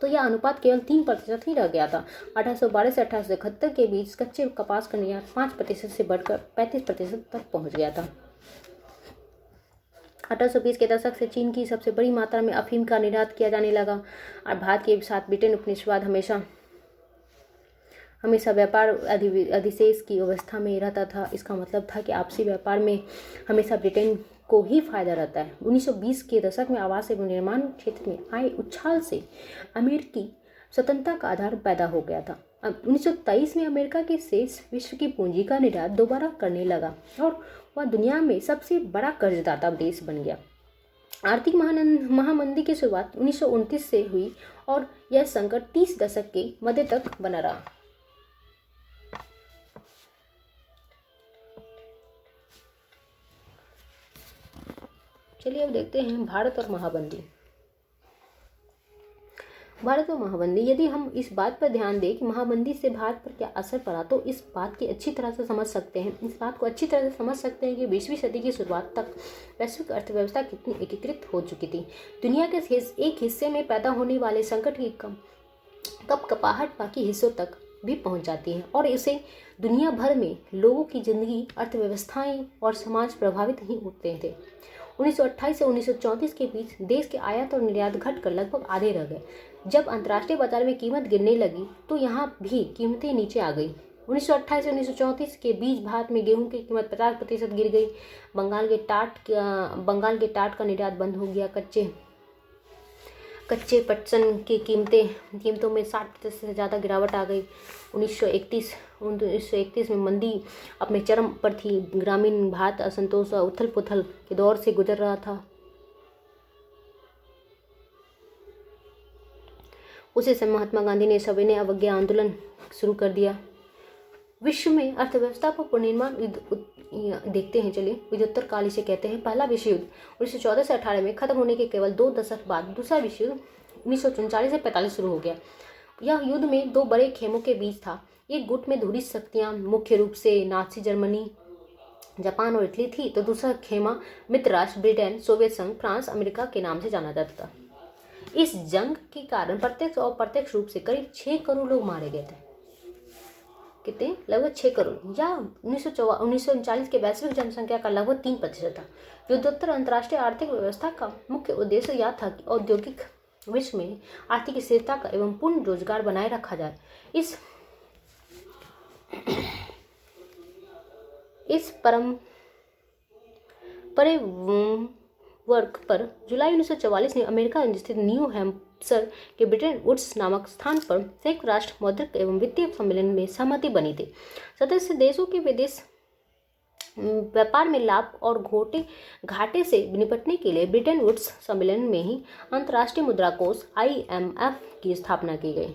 तो यह अनुपात केवल 3% ही रह गया था। 1812 से 1871 के बीच कच्चे कपास का निर्यात 5% से बढ़कर 35% तक पहुंच गया था। 1820 के दशक से चीन की सबसे बड़ी मात्रा में अफीम का निर्यात किया जाने लगा और भारत के साथ ब्रिटेन उपनिवेशवाद हमेशा व्यापार अधिशेष की अवस्था में रहता था। इसका मतलब था कि आपसी व्यापार में हमेशा ब्रिटेन को ही फायदा रहता है। 1920 के दशक में आवास एवं निर्माण क्षेत्र में आए उछाल से अमेरिकी स्वतंत्रता का आधार पैदा हो गया था। अब 1923 में अमेरिका के शेष विश्व की पूंजी का निर्यात दोबारा करने लगा और वह दुनिया में सबसे बड़ा कर्जदाता देश बन गया। आर्थिक महामंदी की शुरुआत 1929 से हुई और यह संकट 30 दशक के मध्य तक बना रहा। चलिए अब देखते हैं भारत और महामंदी। भारत और महामंदी, यदि हम इस बात पर ध्यान दें कि महामंदी से भारत पर क्या असर पड़ा तो इस बात को अच्छी तरह से समझ सकते हैं कि 20वीं सदी की शुरुआत तक वैश्विक अर्थव्यवस्था कितनी एकीकृत हो चुकी थी। दुनिया के एक हिस्से में पैदा होने वाले संकट की कपकपाहट बाकी हिस्सों तक भी पहुंच जाती है और इसे दुनिया भर में लोगों की जिंदगी, अर्थव्यवस्थाएं और समाज प्रभावित ही होते थे। 1928 से 1934 के बीच देश के आयात और निर्यात घटकर लगभग आधे रह गए। जब अंतर्राष्ट्रीय बाजार में कीमत गिरने लगी तो यहाँ भी कीमतें नीचे आ गई। 1928 से 1934 के बीच भारत में गेहूं की कीमत 50% गिर गई। बंगाल के टाट का निर्यात बंद हो गया। कच्चे पटसन की कीमतों में 60% से ज़्यादा गिरावट आ गई। 1931 में मंदी अपने चरम पर थी। ग्रामीण भारत असंतोष और उथल पुथल के दौर से गुजर रहा था। उसी समय महात्मा गांधी ने सविनय अवज्ञा आंदोलन शुरू कर दिया। विश्व में अर्थव्यवस्था पर पुनर्निर्माण देखते हैं। चलिए, युद्धोत्तर काल इसे कहते हैं। पहला विश्व युद्ध 1914 से 18 में खत्म होने के केवल 2 दशक बाद दूसरा विश्व युद्ध 1939 से 45 शुरू हो गया। यह युद्ध में 2 बड़े खेमों के बीच था। एक गुट में धुरी शक्तियां मुख्य रूप से नाजी जर्मनी, जापान और इटली थी, तो दूसरा खेमा मित्र राष्ट्र ब्रिटेन, सोवियत संघ, फ्रांस, अमेरिका के नाम से जाना जाता था। इस जंग के कारण प्रत्यक्ष और अप्रत्यक्ष रूप से करीब 6 करोड़ लोग मारे गए थे। कितने? लगभग 6 करोड़, या 1939 के वैश्विक जनसंख्या का लगभग 3% था। युद्धोत्तर अंतर्राष्ट्रीय आर्थिक व्यवस्था का मुख्य उद्देश्य यह था कि औद्योगिक विश्व में आर्थिक स्थिरता का एवं पूर्ण रोजगार बनाए रखा जाए। इस परिवर्क पर जुलाई 1944 में अमेरिका स्थित न्यू हैम्पशर के ब्रिटेन वुड्स नामक स्थान पर संयुक्त राष्ट्र मौद्रिक एवं वित्तीय सम्मेलन में सहमति बनी थी। सदस्य देशों के विदेश व्यापार में लाभ और घाटे से निपटने के लिए ब्रिटेन वुड्स सम्मेलन में ही अंतर्राष्ट्रीय मुद्रा कोष IMF की स्थापना की गई।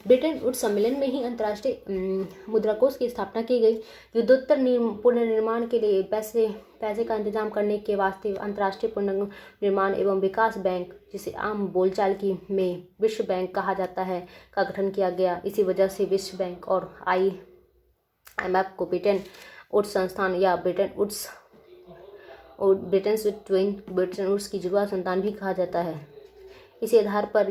ब्रिटेन वुड्स सम्मेलन में ही अंतर्राष्ट्रीय मुद्राकोष की स्थापना की गई। युद्धोत्तर पुनर्निर्माण के लिए पैसे का इंतजाम करने के वास्ते अंतर्राष्ट्रीय पुनर्निर्माण एवं विकास बैंक, जिसे आम बोलचाल की में विश्व बैंक कहा जाता है, का गठन किया गया। इसी वजह से विश्व बैंक और IMF को ब्रिटेन वुड्स संस्थान या ब्रिटेन वुड्स और ब्रिटेन वुड्स की जुड़वा संतान भी कहा जाता है। इसी आधार पर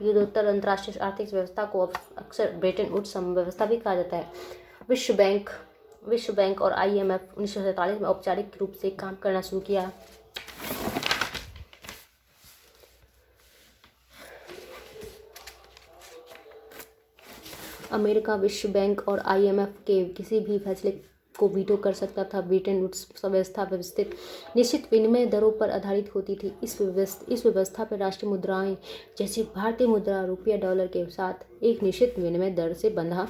युद्धोत्तर अंतर्राष्ट्रीय आर्थिक व्यवस्था को अक्सर ब्रिटेन वुड्स व्यवस्था भी कहा जाता है। विश्व बैंक और IMF 1947 में औपचारिक रूप से काम करना शुरू किया। अमेरिका विश्व बैंक और IMF के किसी भी फैसले को वीटो कर सकता था। ब्रिटेन वुड्स व्यवस्था व्यवस्थित निश्चित विनिमय दरों पर आधारित होती थी। इस व्यवस्था पर राष्ट्रीय मुद्राएं जैसे भारतीय मुद्रा रुपया डॉलर के साथ एक निश्चित विनिमय दर से बंधा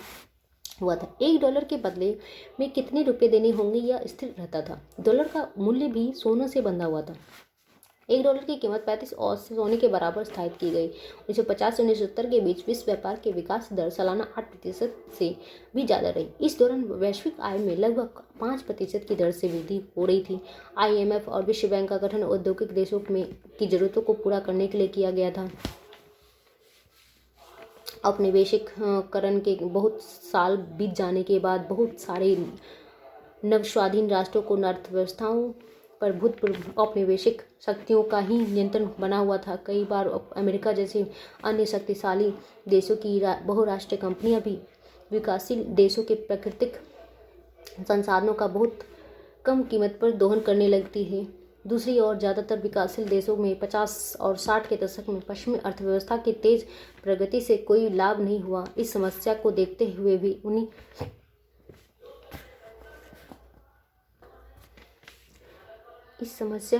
हुआ था। $1 के बदले में कितने रुपए देने होंगे यह स्थिर रहता था। डॉलर का मूल्य भी सोने से बंधा हुआ था। $1 की कीमत 35 औंस सोने के बराबर स्थापित की गई। 1950 से 1970 के बीच विश्व व्यापार के विकास दर सालाना 8% से भी ज़्यादा रही। इस दौरान वैश्विक आय में लगभग 5% की दर से वृद्धि हो रही थी। IMF और विश्व बैंक का गठन औद्योगिक देशों में की जरूरतों को पूरा करने के लिए किया गया था। औपनिवेशिकरण के बहुत साल बीत जाने के बाद बहुत सारे नवस्वाधीन राष्ट्रों को अर्थव्यवस्थाओं पर भूतपूर्व औपनिवेशिक शक्तियों का ही नियंत्रण बना हुआ था। कई बार अमेरिका जैसे अन्य शक्तिशाली देशों की बहुराष्ट्रीय कंपनियां भी विकासशील देशों के प्राकृतिक संसाधनों का बहुत कम कीमत पर दोहन करने लगती है। दूसरी ओर ज़्यादातर विकासशील देशों में 50 और 60 के दशक में पश्चिमी अर्थव्यवस्था की तेज प्रगति से कोई लाभ नहीं हुआ। इस समस्या को देखते हुए भी इस समस्या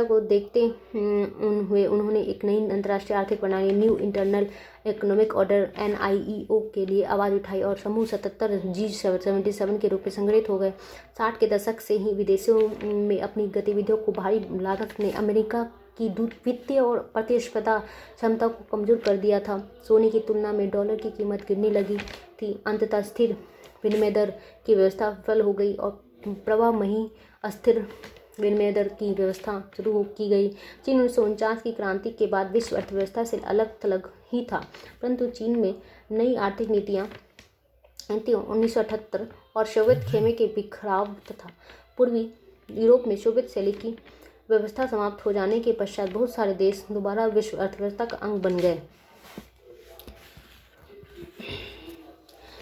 को देखते हुए उन्होंने एक नई अंतर्राष्ट्रीय आर्थिक प्रणाली new internal economic order NIEO के लिए आवाज़ उठाई और समूह 77 G77 के रूप में संगठित हो गए। 60 के दशक से ही विदेशों में अपनी गतिविधियों को भारी लागत ने अमेरिका की वित्तीय और प्रतिस्पर्धा क्षमता को कमजोर कर दिया था। सोने की तुलना में डॉलर की कीमत गिरने लगी थी। अंततः स्थिर विनिमय दर की व्यवस्था विफल हो गई और प्रवाहमयी अस्थिर विनिमय दर की व्यवस्था शुरू की गई। चीन 1949 की क्रांति के बाद विश्व अर्थव्यवस्था से अलग थलग ही था, परंतु चीन में नई आर्थिक नीतियाँ 1978 और सोवियत खेमे के बिखराव तथा पूर्वी यूरोप में सोवियत शैली की व्यवस्था समाप्त हो जाने के पश्चात बहुत सारे देश दोबारा विश्व अर्थव्यवस्था का अंग बन गए।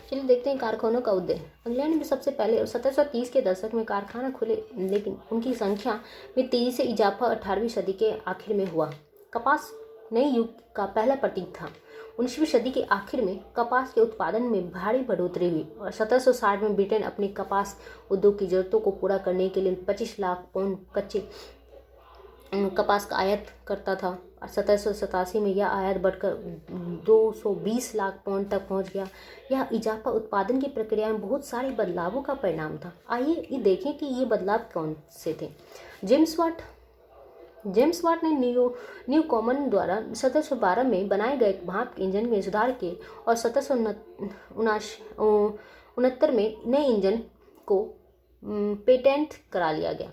चलिए देखते हैं कारखानों का उदय। इंग्लैंड में सबसे पहले 1730 के दशक में कारखाना खुले, लेकिन उनकी संख्या में तेजी से इजाफा 18वीं सदी के आखिर में हुआ। कपास नए युग का पहला प्रतीक था। 19वीं सदी के आखिर में कपास के उत्पादन में भारी बढ़ोतरी हुई और 1760 में ब्रिटेन अपने कपास उद्योग की जरूरतों को पूरा करने के लिए 25 लाख पाउंड कच्चे कपास का आयात करता था। 1787 में यह आयात बढ़कर 220 लाख पाउंड तक पहुंच गया। यह इजाफा उत्पादन की प्रक्रिया में बहुत सारे बदलावों का परिणाम था। आइए ये देखें कि ये बदलाव कौन से थे। जेम्स वाट ने न्यू कॉमन द्वारा 1712 में बनाए गए भाप इंजन में सुधार किए और 1769 में नए इंजन को पेटेंट करा लिया गया।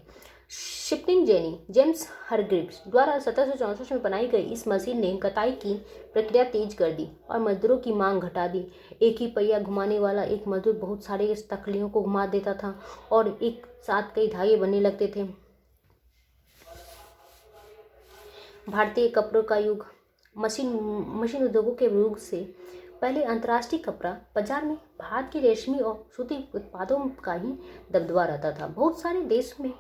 शिफ्टिंग जेम्स हरग्रीव्स द्वारा 1764 में बनाई गई इस मशीन ने कताई की प्रक्रिया तेज कर दी और मजदूरों की मांग घटा दी। एक ही पहिया घुमाने वाला एक मजदूर बहुत सारे तकलियों को घुमा देता था और एक साथ कई धागे बनने लगते थे। भारतीय कपड़ों का युग। मशीन उद्योगों के युग से पहले अंतर्राष्ट्रीय कपड़ा बाजार में भारत के रेशमी और सूती उत्पादों का ही दबदबा रहता था। बहुत सारे देशों में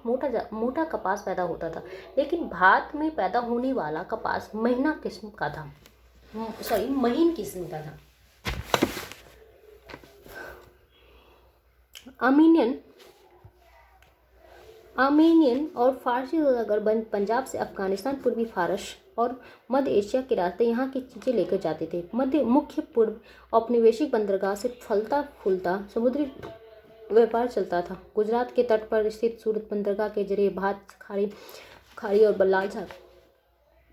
मोटा कपास पैदा होता था, लेकिन भारत में पैदा होने वाला कपास महीन किस्म का था। आर्मीनियन और फारसी सौदागर पंजाब से अफगानिस्तान, पूर्वी फारस और मध्य एशिया के रास्ते यहाँ की चीज़ें लेकर जाते थे। मुख्य पूर्व औपनिवेशिक बंदरगाह से फलता फूलता समुद्री व्यापार चलता था। गुजरात के तट पर स्थित सूरत बंदरगाह के जरिए भारत खाड़ी और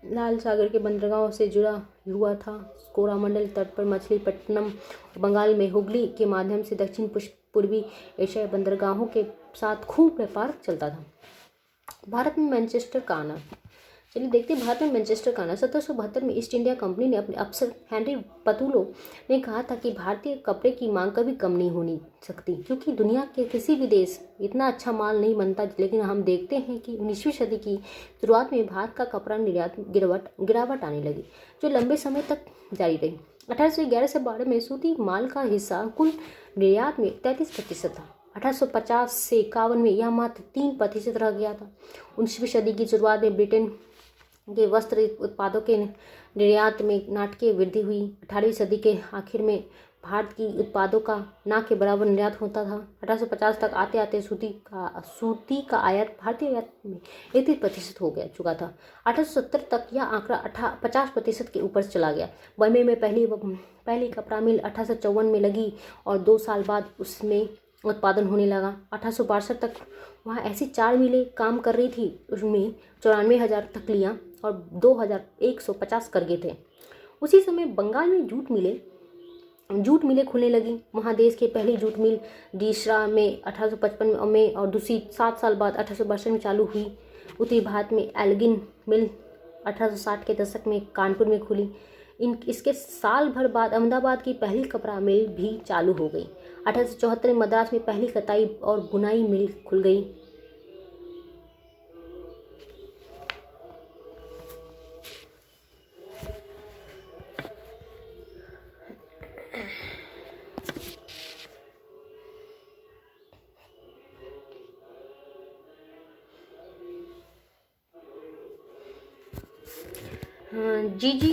लाल सागर के बंदरगाहों से जुड़ा हुआ था। कोरामंडल तट पर मछलीपट्टनम और बंगाल में हुगली के माध्यम से दक्षिण पूर्वी एशियाई बंदरगाहों के साथ खूब व्यापार चलता था। भारत में मैनचेस्टर का आना। चलिए देखते हैं भारत में मैनचेस्टर का आना। 1772 में ईस्ट इंडिया कंपनी ने अपने अफसर हेनरी पतुलो ने कहा था कि भारतीय कपड़े की मांग कभी कम नहीं होनी सकती, क्योंकि दुनिया के किसी भी देश इतना अच्छा माल नहीं बनता। लेकिन हम देखते हैं कि 19वीं सदी की शुरुआत में भारत का कपड़ा निर्यात गिरावट आने लगी, जो लंबे समय तक जारी रही। 1811 से 12 में सूती माल का हिस्सा कुल निर्यात में 33% था। 1850 से 51 में यह मात्र 3% रह गया था। 19वीं सदी की शुरुआत में ब्रिटेन के वस्त्र उत्पादों के निर्यात में नाटकीय वृद्धि हुई। 18वीं सदी के आखिर में भारत की उत्पादों का ना के बराबर निर्यात होता था। 1850 तक आते आते सूती का आयात भारतीय आयात में 31% हो चुका था। 1870 तक यह आंकड़ा 50% के ऊपर चला गया। बॉम्बे में पहली कपड़ा मिल 1854 में लगी और 2 साल बाद उसमें उत्पादन होने लगा। 1862 तक वहाँ ऐसी 4 मिलें काम कर रही थी, उसमें 94,000 तकलियाँ और 2,150 करगे थे। उसी समय बंगाल में जूट मिलें खुलने लगी। वहाँ देश की पहली जूट मिल डीसरा में 1855 में और दूसरी 7 साल बाद 1862 में चालू हुई। उत्तरी भारत में एल्गिन मिल 1860 के दशक में कानपुर में खुली। इसके साल भर बाद अहमदाबाद की पहली कपड़ा मिल भी चालू हो गई। 1874 में मद्रास में पहली कताई और बुनाई मिल खुल गई। जीजी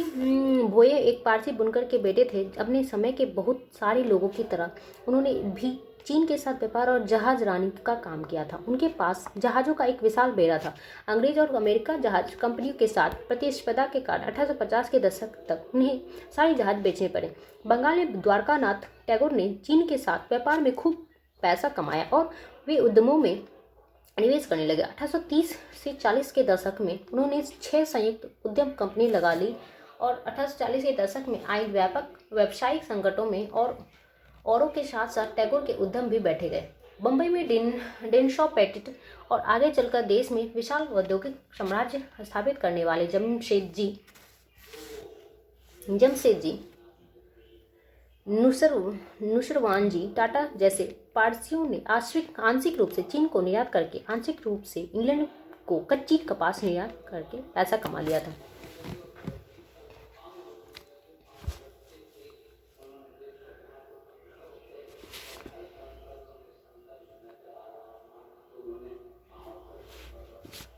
भोये एक पारसी बुनकर के बेटे थे। अपने समय के बहुत सारे लोगों की तरह उन्होंने भी चीन के साथ व्यापार और जहाज रानी का काम किया था। उनके पास जहाज़ों का एक विशाल बेड़ा था। अंग्रेज और अमेरिका जहाज कंपनियों के साथ प्रतिस्पर्धा के कारण 1850 के दशक तक उन्हें सारे जहाज बेचने पड़े। बंगाल में द्वारकानाथ टैगोर ने चीन के साथ व्यापार में खूब पैसा कमाया और वे उद्यमों में निवेश करने लगे। 1830 से 40 के दशक में उन्होंने 6 संयुक्त उद्यम कंपनी लगा ली और 1840 के दशक में आई व्यापक व्यावसायिक संकटों में और औरों के साथ साथ टैगोर के उद्यम भी बैठे गए। बम्बई में डेनशॉ पेटिट और आगे चलकर देश में विशाल औद्योगिक साम्राज्य स्थापित करने वाले जमशेदजी नुसरवानजी टाटा जैसे पारसियों ने आंशिक रूप से चीन को निर्यात करके आंशिक रूप से इंग्लैंड को कच्ची कपास निर्यात करके पैसा कमा लिया था।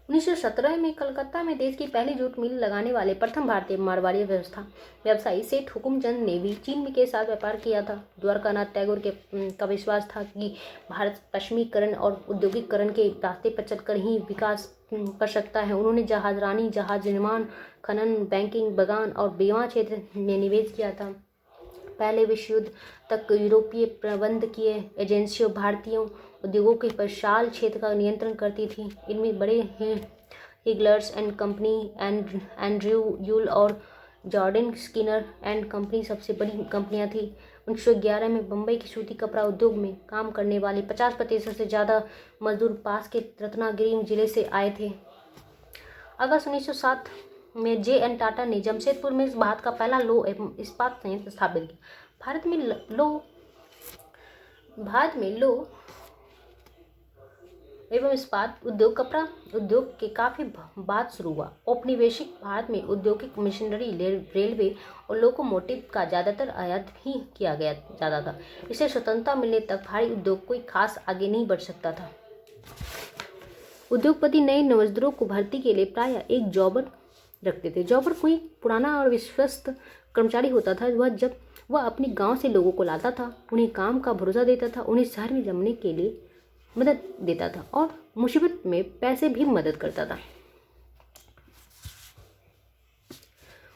उन्नीस 1917 में कलकत्ता में देश की पहली जूट मिल लगाने वाले प्रथम भारतीय मारवाड़ी व्यवसायी सेठ हुकुमचंद ने भी चीन के साथ व्यापार किया था। द्वारकानाथ टैगोर का विश्वास था कि भारत पश्चिमीकरण और औद्योगिकरण के रास्ते पर चलकर ही विकास कर सकता है। उन्होंने जहाजरानी, जहाज निर्माण, खनन, बैंकिंग, बागान और बीमा क्षेत्र में निवेश किया था। पहले विश्व युद्ध तक यूरोपीय प्रबंधकीय एजेंसियों भारतीय उद्योगों के विशाल क्षेत्र का नियंत्रण करती थी। इनमें बड़े हिगलर्स एंड कंपनी, एंड्रयू यूल और जॉर्डन स्किनर एंड कंपनी सबसे बड़ी कंपनियां थी। 1911 में बम्बई के सूती कपड़ा उद्योग में काम करने वाले 50% से ज़्यादा मजदूर पास के रत्नागिरी जिले से आए थे। अगस्त 1907 में जे.एन. टाटा ने जमशेदपुर में भारत का पहला लौह एवं इस्पात संयंत्र स्थापित किया। भारत में लौह एवं इस्पात उद्योग कपड़ा उद्योग के काफ़ी बाद शुरू हुआ। औपनिवेशिक भारत में औद्योगिक मशीनरी, रेलवे और लोकोमोटिव का ज़्यादातर आयात ही किया जाता था। इसे स्वतंत्रता मिलने तक भारी उद्योग कोई खास आगे नहीं बढ़ सकता था। उद्योगपति नए मजदूरों को भर्ती के लिए प्रायः एक जॉबर रखते थे। जॉबर कोई पुराना और विश्वस्त कर्मचारी होता था। जब वह अपने गांव से लोगों को लाता था, उन्हें काम का भरोसा देता था, उन्हें शहर में जमने के लिए मदद देता था और मुसीबत में पैसे भी मदद करता था।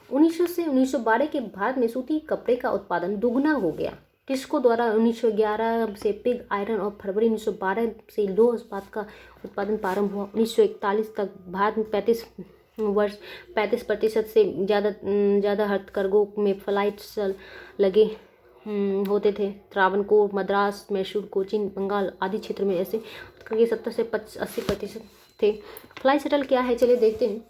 1900 से 1912 के भारत में सूती कपड़े का उत्पादन दोगुना हो गया। टिस्को द्वारा 1911 से पिग आयरन और फरवरी 1912 से लौह इस्पात का उत्पादन प्रारंभ हुआ। 1941 तक भारत में 35% से ज़्यादा हथकरघों में फ्लाइट्स लगे होते थे। त्रावणकोर, मद्रास, मैसूर, कोचीन, बंगाल आदि क्षेत्र में ऐसे हथकरघे 70 से 80% थे। फ्लाई शटल क्या है, चलिए देखते हैं।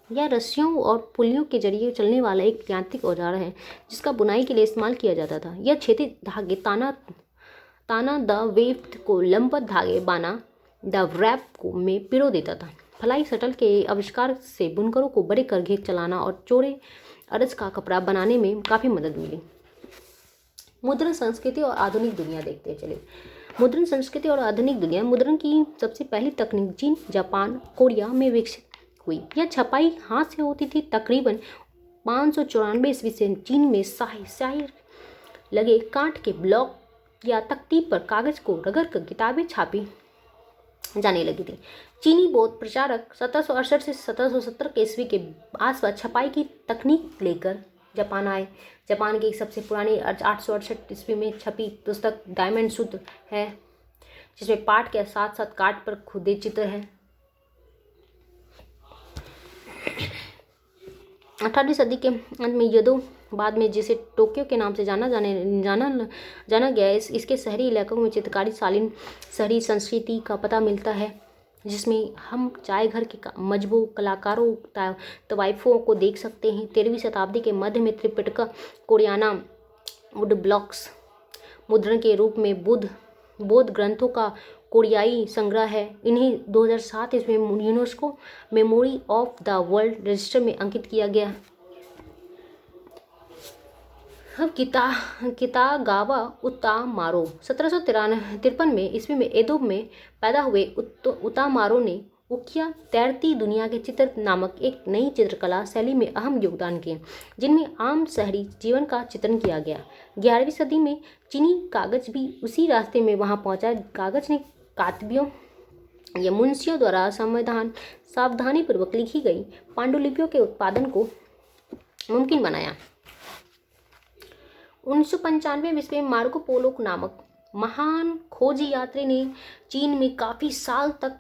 यह रस्सियों और पुलियों के जरिए चलने वाला एक यांत्रिक औजार है जिसका बुनाई के लिए इस्तेमाल किया जाता था। यह क्षैतिज धागे ताना द वेव्ड को लंबवत धागे बाना द रैप को में पिरो देता था। फ्लाई शटल के आविष्कार से बुनकरों को बड़े करघे चलाना और चौड़े अरज का कपड़ा बनाने में काफ़ी मदद मिली। मुद्रण संस्कृति और आधुनिक दुनिया देखते हैं, चलिए। मुद्रण संस्कृति और आधुनिक दुनिया। मुद्रण की सबसे पहली तकनीक चीन, जापान, कोरिया में विकसित हुई। यह छपाई हाथ से होती थी। तकरीबन 594 ईस्वी से चीन में स्याही लगे कांट के ब्लॉक या तख्ती पर कागज को रगड़ कर किताबें छापी जाने लगी थी। चीनी बौद्ध प्रचारक 1768 से 1770 के ईस्वी के आसपास छपाई की तकनीक लेकर जापान आए। जापान की सबसे पुरानी 868 ईस्वी में छपी पुस्तक डायमंड सूत्र है, जिसमें पाठ के साथ साथ काट पर खुदे चित्र है। 18वीं सदी के अंत में येदो, बाद में जिसे टोक्यो के नाम से जाना गया है, इसके शहरी इलाकों में चित्रकारी शालीन शहरी संस्कृति का पता मिलता है, जिसमें हम चाय घर के मजबू कलाकारों तवाइफों को देख सकते हैं। 13वीं शताब्दी के मध्य में त्रिपिटका कोरियाना वुड ब्लॉक्स मुद्रण के रूप में बौद्ध ग्रंथों का कोरियाई संग्रह है। इन्हें 2007 ईस्वी में UNESCO memory of the world register में अंकित किया गया। अब कितागावा उतामारो 1753 में ईस्वी में एदो में पैदा हुए उतामारो ने उकिया तैरती दुनिया के चित्र नामक एक नई चित्रकला शैली में अहम योगदान किए, जिनमें आम शहरी जीवन का चित्रण किया गया। 11वीं सदी में चीनी कागज भी उसी रास्ते में वहां पहुंचा। कागज ने कातबियों या मुंशियों द्वारा सावधानीपूर्वक लिखी गई पांडुलिपियों के उत्पादन को मुमकिन बनाया। 1995 ईस्वी में मार्को पोलो नामक महान खोजी यात्री ने चीन में काफ़ी साल तक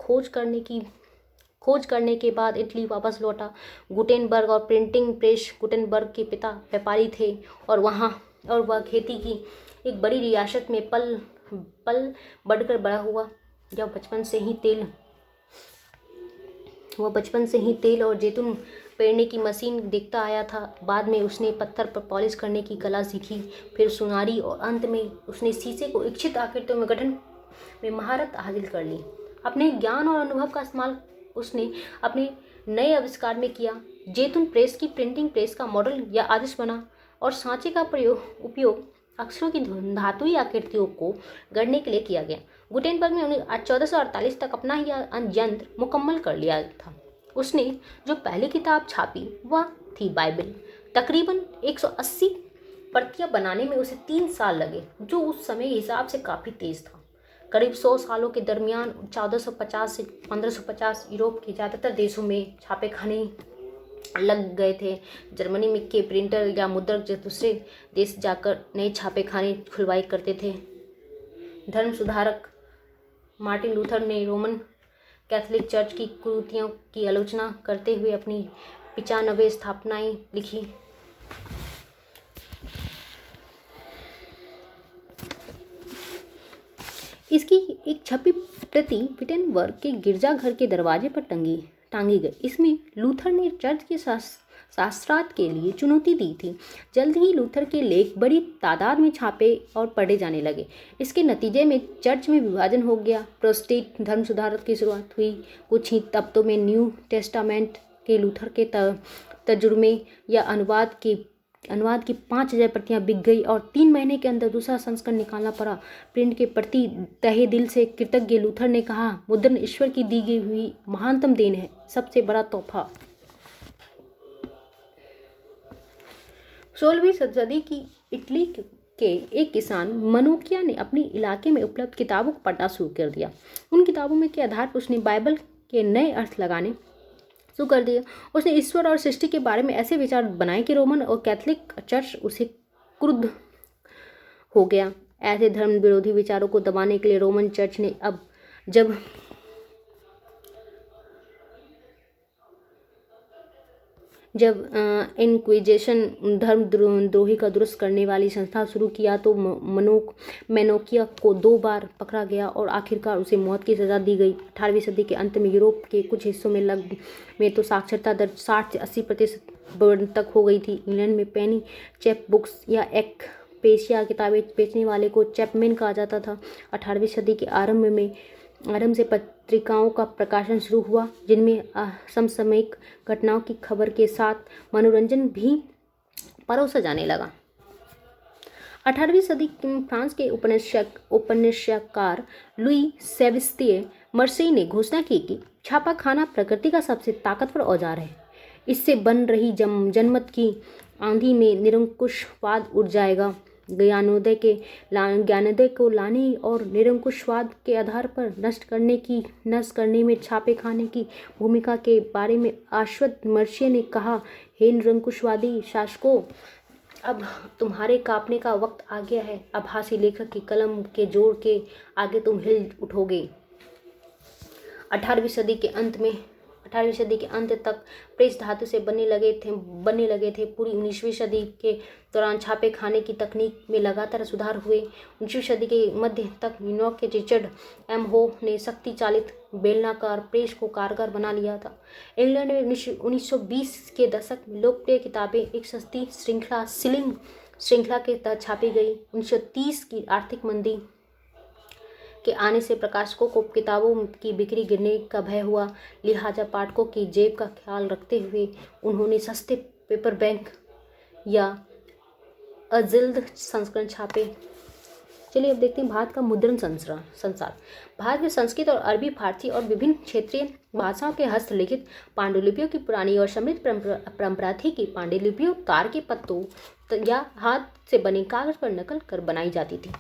खोज करने के बाद इटली वापस लौटा। गुटेनबर्ग और प्रिंटिंग प्रेस गुटेनबर्ग के पिता व्यापारी थे और वह खेती की एक बड़ी रियासत में पल बढ़कर बड़ा हुआ। वह बचपन से ही तेल और जैतून पेरने की मशीन देखता आया था। बाद में उसने पत्थर पर पॉलिश करने की कला सीखी, फिर सुनारी, और अंत में उसने शीशे को इच्छित आकृतियों में गठन में महारत हासिल कर ली। अपने ज्ञान और अनुभव का इस्तेमाल उसने अपने नए आविष्कार में किया। जैतून प्रेस की प्रिंटिंग प्रेस का मॉडल या आदर्श बना और सांचे का उपयोग अक्षरों की धातुई आकृतियों को गढ़ने के लिए किया गया। गुटेनबर्ग ने 1448 तक अपना यह यंत्र मुकम्मल कर लिया था। उसने जो पहली किताब छापी वह थी बाइबल। तकरीबन 180 प्रतियां बनाने में उसे 3 साल लगे, जो उस समय के हिसाब से काफ़ी तेज़ था। करीब 100 सालों के दरमियान 1450 से 1550 यूरोप के ज़्यादातर देशों में छापेखाने लग गए थे। जर्मनी में के प्रिंटर या मुद्रक जो दूसरे देश जाकर नए छापेखाने खुलवाई करते थे। धर्म सुधारक मार्टिन लूथर ने रोमन कैथोलिक चर्च की कुरीतियों की आलोचना करते हुए अपनी 95 स्थापनाएं लिखी। इसकी एक छपी प्रति विटेनबर्ग के गिरजाघर के दरवाजे पर टांगी गई। इसमें लूथर ने चर्च के शास्त्रार्थ के लिए चुनौती दी थी। जल्द ही लूथर के लेख बड़ी तादाद में छापे और पढ़े जाने लगे। इसके नतीजे में चर्च में विभाजन हो गया। प्रोटेस्टेंट धर्म सुधार की शुरुआत हुई। कुछ ही हफ्तों में न्यू टेस्टामेंट के लूथर के तर्जुमे या अनुवाद की 5000 प्रतियां बिक गई और 3 महीने के अंदर दूसरा संस्करण निकालना पड़ा। प्रिंट के प्रति तहे दिल से कृतज्ञ लूथर ने कहा, मुद्रण ईश्वर की दी गई हुई महानतम देन है, सबसे बड़ा तोहफा। 16वीं सदी की इटली के एक किसान मनोकिया ने अपने इलाके में उपलब्ध किताबों को पढ़ना शुरू कर दिया। उन किताबों में के आधार पर उसने बाइबल के नए अर्थ लगाने शुरू कर दिया। उसने ईश्वर और सृष्टि के बारे में ऐसे विचार बनाए कि रोमन और कैथोलिक चर्च उसे क्रुद्ध हो गया। ऐसे धर्म विरोधी विचारों को दबाने के लिए रोमन चर्च ने जब इनक्विजिशन धर्म द्रोही का दुरुस्त करने वाली संस्था शुरू किया तो मेनोकिया को 2 बार पकड़ा गया और आखिरकार उसे मौत की सज़ा दी गई। 18वीं सदी के अंत में यूरोप के कुछ हिस्सों में तो साक्षरता दर 60 से 80% तक हो गई थी। इंग्लैंड में पेनी चैप बुक्स या पेशिया किताबें बेचने वाले को चैपमैन कहा जाता था। 18वीं सदी के आरंभ से पत्रिकाओं का प्रकाशन शुरू हुआ जिनमें समसामयिक घटनाओं की खबर के साथ मनोरंजन भी परोसा जाने लगा। 18वीं सदी में फ्रांस के उपन्यासकार लुई सेबेस्तिये मर्सेई ने घोषणा की कि छापाखाना प्रकृति का सबसे ताकतवर औजार है। इससे बन रही जनमत की आंधी में निरंकुशवाद उड़ जाएगा। ज्ञानोदय को लाने और निरंकुशवाद के आधार पर नष्ट करने में छापे खाने की भूमिका के बारे में आश्वस्त मर्सिये ने कहा, हे निरंकुशवादी शासकों, अब तुम्हारे कांपने का वक्त आ गया है। आभासी लेखक की कलम के जोर के आगे तुम हिल उठोगे। 18वीं सदी के अंत तक प्रेस धातु से बनने लगे थे। पूरी 19वीं सदी के दौरान छापे खाने की तकनीक में लगातार सुधार हुए। 19वीं सदी के मध्य तक न्यूयॉर्क के रिचर्ड एम हो ने शक्ति चालित बेलनाकार प्रेस को कारगर बना लिया था। इंग्लैंड में 1920 के दशक में लोकप्रिय किताबें एक सस्ती श्रृंखला के तहत छापी गई। 1930 की आर्थिक मंदी के आने से प्रकाशकों को किताबों की बिक्री गिरने का भय हुआ। लिहाजा पाठकों की जेब का ख्याल रखते हुए उन्होंने सस्ते पेपरबैक या अजिल्द संस्करण छापे। चलिए अब देखते हैं भारत का मुद्रण संसार। भारत में संस्कृत और अरबी, फारसी और विभिन्न क्षेत्रीय भाषाओं के हस्तलिखित पांडुलिपियों की पुरानी और समृद्ध परंपरा थी कि पांडुलिपियों तार के पत्तों या हाथ से बने कागज पर नकल कर बनाई जाती थी।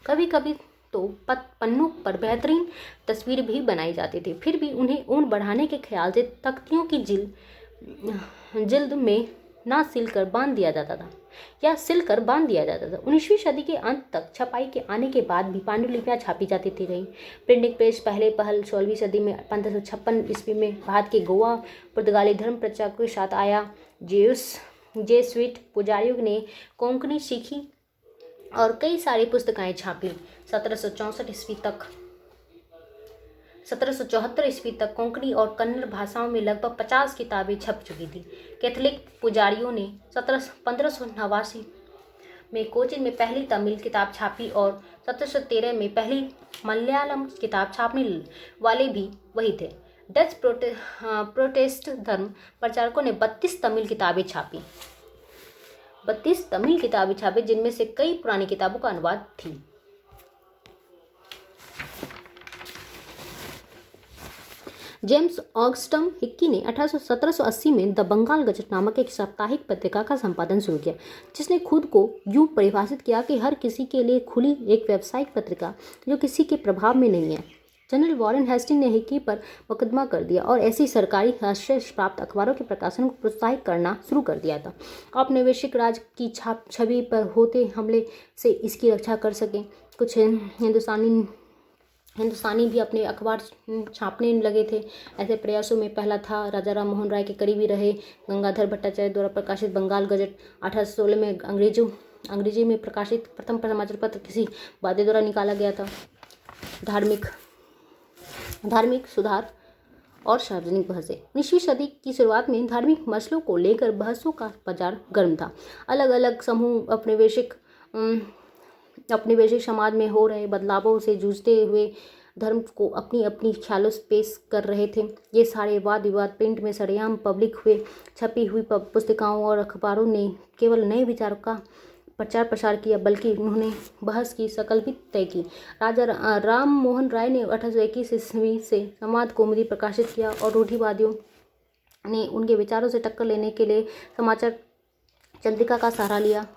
कभी कभी तो पन्नों पर बेहतरीन तस्वीर भी बनाई जाती थी। फिर भी उन्हें ऊन बढ़ाने के ख्याल से तख्तियों की जिल्द में ना सिलकर बांध दिया जाता था। 19वीं सदी के अंत तक छपाई के आने के बाद भी पांडुलिपियां छापी जाती थी रही। प्रिंटिंग प्रेस पहल 16वीं सदी में 1556 ईस्वी में भारत के गोवा पुर्तगाली धर्म प्रचारकों के साथ आया। जेसुइट पुजारियों ने कोंकणी सीखी और कई सारी पुस्तकें छापी। 1774 ईस्वी तक कोंकणी और कन्नड़ भाषाओं में लगभग 50 किताबें छप चुकी थी। कैथोलिक पुजारियों ने 1589 में कोचिन में पहली तमिल किताब छापी और 1713 में पहली मलयालम किताब छापने वाले भी वही थे। डच प्रोटेस्ट धर्म प्रचारकों ने 32 तमिल किताबें छापी जिनमें से कई पुरानी किताबों का अनुवाद थी। जेम्स ऑगस्टम हिक्की ने 1780 में द बंगाल गजट नामक एक साप्ताहिक पत्रिका का संपादन शुरू किया, जिसने खुद को यूं परिभाषित किया कि हर किसी के लिए खुली एक व्यावसायिक पत्रिका जो किसी के प्रभाव में नहीं है। जनरल वॉरेन हेस्टिंग ने हिक्की पर मुकदमा कर दिया और ऐसी सरकारी आश्रय प्राप्त अखबारों के प्रकाशन को प्रोत्साहित करना शुरू कर दिया था। औपनिवेशिक राज की छवि पर होते हमले से इसकी रक्षा कर सकें। कुछ हिंदुस्तानी भी अपने अखबार छापने लगे थे। ऐसे प्रयासों में पहला था राजा राम मोहन राय के करीबी रहे गंगाधर भट्टाचार्य द्वारा प्रकाशित बंगाल गजट। 1816 में अंग्रेजी में प्रकाशित प्रथम समाचार पत्र किसी वाद्य द्वारा निकाला गया था। धार्मिक सुधार और सार्वजनिक बहसें। 19वीं सदी की शुरुआत में धार्मिक मसलों को लेकर बहसों का बाजार गर्म था। अलग अलग समूह अपनिवेशिक समाज में हो रहे बदलावों से जूझते हुए धर्म को अपनी अपनी ख्यालों से पेश कर रहे थे। ये सारे वाद विवाद प्रिंट में सरेआम पब्लिक हुए। छपी हुई पुस्तिकाओं और अखबारों ने केवल नए विचारों का प्रचार प्रसार किया, बल्कि उन्होंने बहस की शकल भी तय की। राजा राम मोहन राय ने 1821 ईस्वी से संवाद कौमुदी प्रकाशित किया और रूढ़िवादियों ने उनके विचारों से टक्कर लेने के लिए समाचार चंद्रिका का सहारा लिया।